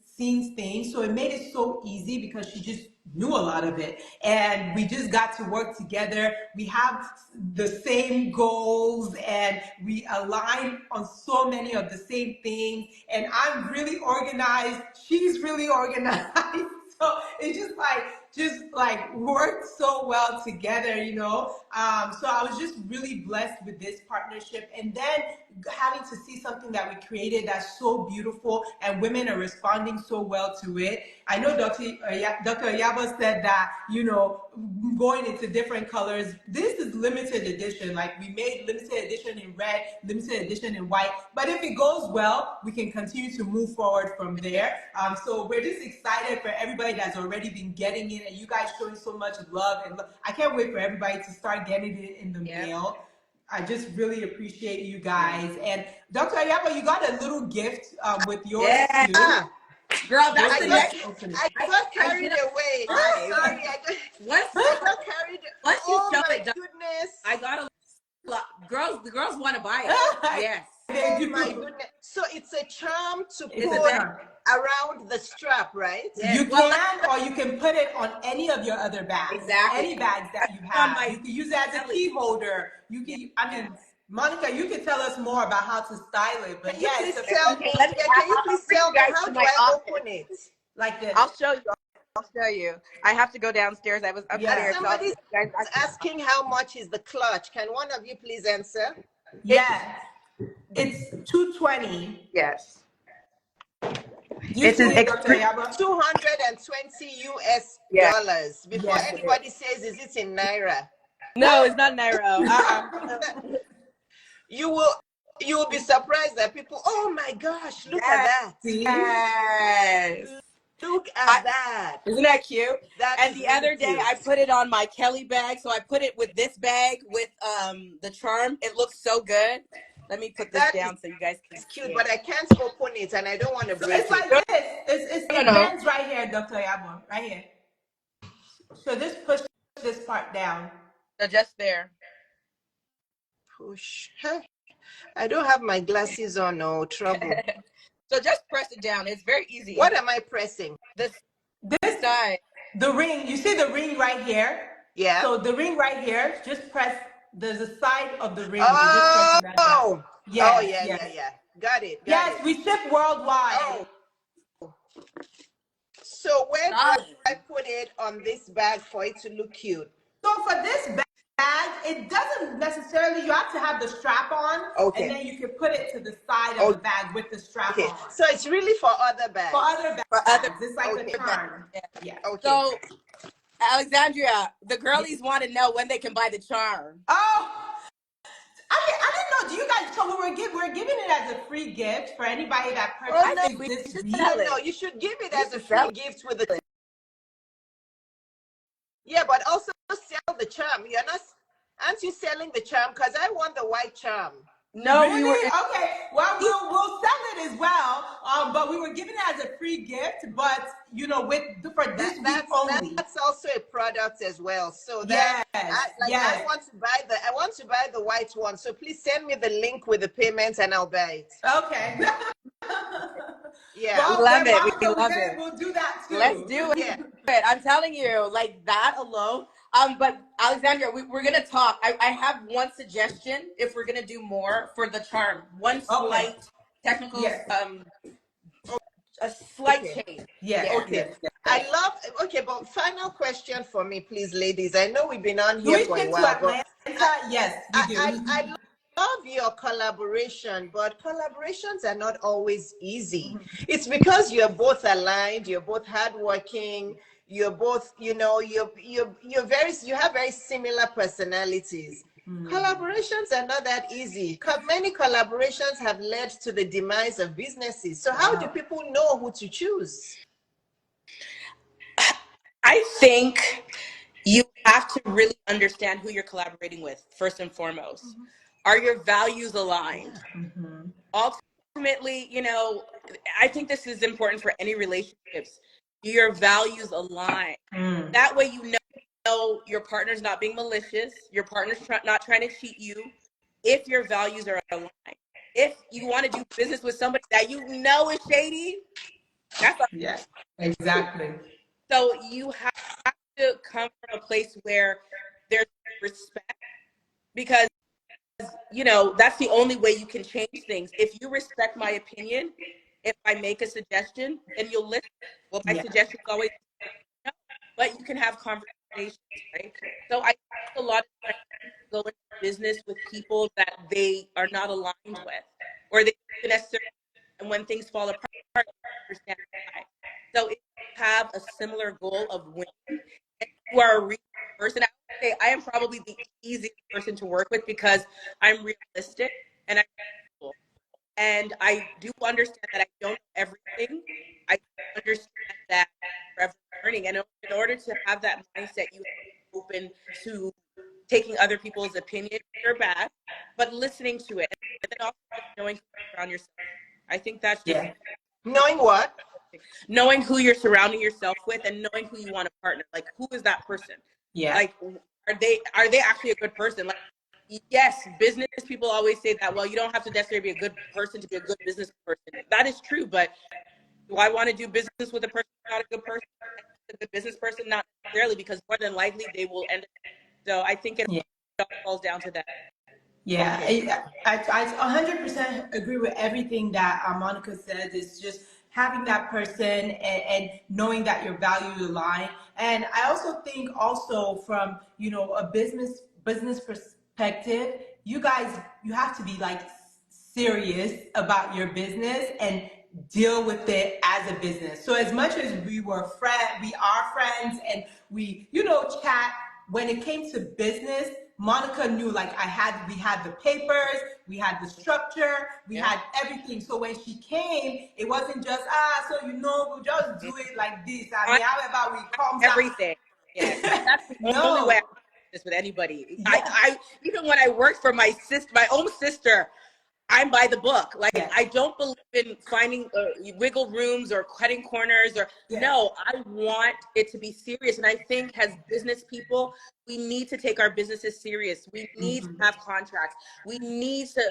scenes things. So it made it so easy because she just knew a lot of it. And we just got to work together. We have the same goals and we align on so many of the same things. And I'm really organized. She's really organized. So it's just like worked so well together. So I was just really blessed with this partnership, and then having to see something that we created that's so beautiful and women are responding so well to it. I know Dr. Iyabo said that, going into different colors. This is limited edition. Like we made limited edition in red, limited edition in white. But if it goes well, we can continue to move forward from there. So we're just excited for everybody that's already been getting it, and you guys showing so much love. And I can't wait for everybody to start getting it in the mail. I just really appreciate you guys. And Dr. Iyabo, you got a little gift with yours too. Girl, that's the next. I got carried away. I'm sorry. I got carried away. Oh my goodness. I got a lot. The girls want to buy it. Yes. Oh my goodness. So it's a charm to put around the strap, right? Yes. You can, or you can put it on any of your other bags. Exactly. Any bags that you have. You can use it as a key holder. You can, Monica, you can tell us more about how to style it. But can you please tell me how do I open it? Like this. I'll show you. I have to go downstairs. I'm here. Somebody's asking how much is the clutch. Can one of you please answer? Yes. It's $220. Yes. It's $220 US dollars. Before anybody says, is it in Naira? No, it's not Naira. You will be surprised that people, oh my gosh, look at that. Yes. Look at that. Isn't that cute? And the other day I put it on my Kelly bag. So I put it with this bag with the charm. It looks so good. Let me put this down so you guys can see. It's cute, but I can't open it and I don't want to break it. It's like this. It bends right here, Dr. Iyabo. Right here. So just push this part down. So just there. Push. I don't have my glasses on. No trouble. So just press it down. It's very easy. What am I pressing? This side. The ring. You see the ring right here? Yeah. So the ring right here, just press. There's a side of the ring. Oh, yeah. Got it. We ship worldwide. Oh. So where do I put it on this bag for it to look cute? So for this bag, it doesn't necessarily, you have to have the strap on, and then you can put it to the side of the bag with the strap on. So it's really for other bags. For other bags. It's like the charm. Yeah. Okay. So, Alexandria, the girlies want to know when they can buy the charm. Oh, I didn't know. Do you guys? So we're giving it as a free gift for anybody that purchases No, you should give it as a free gift with the. Yeah, but also sell the charm. Aren't you selling the charm? Because I want the white charm. No, really? Okay. Well, we'll sell it as well. But we were giving it as a free gift. But for this week only. That's also a product as well. So that I want to buy the white one. So please send me the link with the payment and I'll buy it. Okay. Yeah. Well, we love it. We love it. We'll do that too. Let's do it. Yeah. I'm telling you, like that alone. But Alexandria, we're gonna talk. I have one suggestion if we're gonna do more for the charm. One slight technical a slight Okay. change. Yes, Yeah. Okay. yes, yes. I love, okay, but final question for me, please, ladies. I know we've been on Do here we for a stick to while, but Atlanta? I, Yes, we do. I love your collaboration, but collaborations are not always easy. It's because you're both aligned, you're both hardworking, you're both, you know, you have very similar personalities. Collaborations are not that easy. Many collaborations have led to the demise of businesses. So how do Wow. people know who to choose? I think you have to really understand who you're collaborating with, first and foremost. Are your values aligned? Yeah. Ultimately, you know, I think this is important for any relationships. Do your values align? Mm. That way, you know your partner's not being malicious, your partner's not trying to cheat you, if your values are aligned. If you want to do business with somebody that you know is shady, that's a Yeah, exactly. so you have to come from a place where there's respect, because you know that's the only way you can change things. If you respect my opinion, if I make a suggestion, then you'll listen. Well, my Yeah. suggestion is always no, but you can have conversations, right? So I think a lot of times people go into business with people that they are not aligned with, or they don't necessarily, and when things fall apart, you understand why. So if you have a similar goal of winning, and you are a real person, I would say I am probably the easiest person to work with because I'm realistic and I'm reasonable. And I do understand that I don't know everything. I understand that I'm forever learning. And in order to have that mindset, you have to be open to taking other people's opinion, good or bad, but listening to it. And then also just knowing who you surround yourself. I think that's just Yeah. Knowing what? knowing who you're surrounding yourself with and knowing who you want to partner. Like, who is that person? Yeah. Like, are they actually a good person? Like, yes, business people always say that, well, you don't have to necessarily be a good person to be a good business person. That is true, but do I want to do business with a person who's not a good person? A good business person? Not necessarily, because more than likely they will end up. So I think it Yeah. all falls down to that. Yeah, Okay. I 100% agree with everything that Monica said. It's just having that person and knowing that your values align. And I also think also from, you know, a business perspective, you guys, you have to be like serious about your business and deal with it as a business. So as much as we are friends and we, you know, chat, when it came to business, Monica knew like we had the papers, we had the structure, we Yeah. had everything. So when she came, it wasn't just so you know, we'll just do it like this. I On mean, however we comes everything. Yeah. out. That's the only way I No, do this with anybody. yeah, I even when I worked for my sister, my own sister, I'm by the book. Like, yes, I don't believe in finding wiggle rooms or cutting corners or yes, no, I want it to be serious. And I think as business people, we need to take our businesses serious. We need to hmm, have contracts. We need to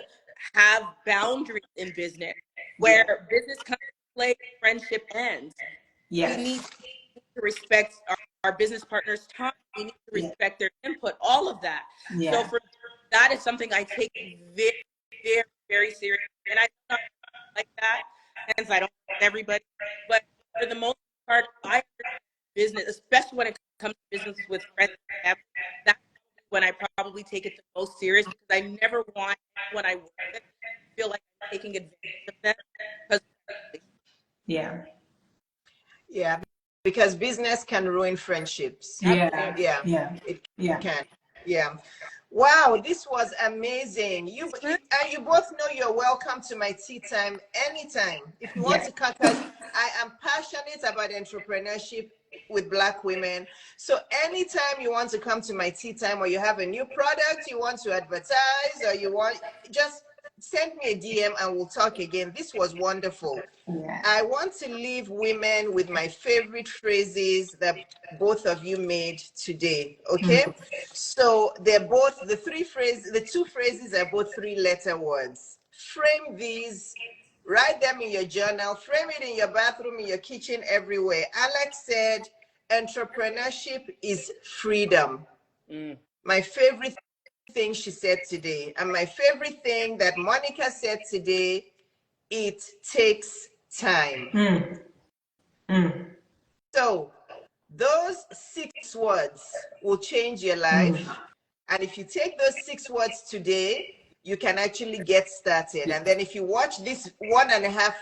have boundaries in business yeah, where business comes to play, friendship ends. We need yes, to respect our business partners' time. We need to yeah, respect their input, all of that. So yeah, for that is something I take very, very, very seriously. And I don't like that, hence I don't with everybody. But for the most part, I understand business, especially when it comes to business with friends and family. That's when I probably take it the most serious, because I never want when I work with to feel like I'm taking advantage of them because yeah, Yeah, because business can ruin friendships. yeah, absolutely. Yeah, yeah, it yeah. can. Yeah. Wow, this was amazing. You both know you're welcome to my tea time anytime. If you want Yeah. to come, because I am passionate about entrepreneurship with Black women. So anytime you want to come to my tea time, or you have a new product you want to advertise, or you want, just send me a DM and we'll talk again. This was wonderful. Yeah. I want to leave women with my favorite phrases that both of you made today. Okay. Mm. So the two phrases are both 3-letter words. Frame these, write them in your journal, frame it in your bathroom, in your kitchen, everywhere. Alex said, entrepreneurship is freedom. Mm. My favorite thing she said today, and my favorite thing that Monica said today, it takes time. Mm. So those 6 words will change your life. And if you take those 6 words today, you can actually get started. And then if you watch this 1.5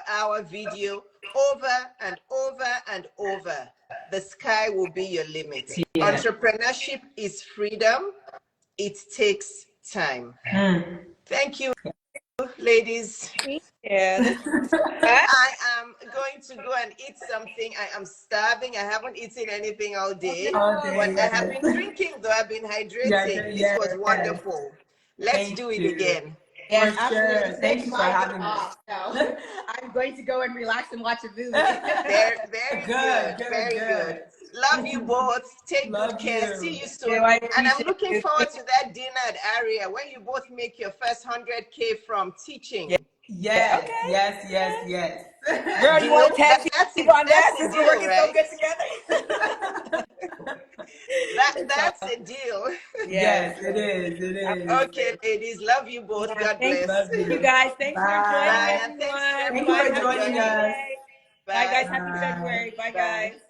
hour video over and over and over, the sky will be your limit. Yeah. Entrepreneurship is freedom. It takes time. Thank you, ladies. Yeah, this I am going to go and eat something. I am starving. I haven't eaten anything all day. But I have been drinking, though. I've been hydrating. This was wonderful. Let's do it again. Yes, For absolutely. sure. This Thank is you for my day having me. off, so I'm going to go and relax and watch a movie. Very good. Very good. Love you both. Take Love good care. you. See you soon. I And I'm looking appreciate forward to that dinner at Aria when you both make your first 100K from teaching. Yes, Okay. yes. Girl, you want to tag That's team on that a since we're deal, working so right? good together? That's a deal. Yes, it is. Okay, ladies. Love you both. God Thank bless. Love you. you guys. Thanks for joining, Bye. And thanks to everyone. Thank you Bye. for everybody Happy for joining joining. us. Friday. Bye, Bye. guys. Happy February. Bye, Bye. guys.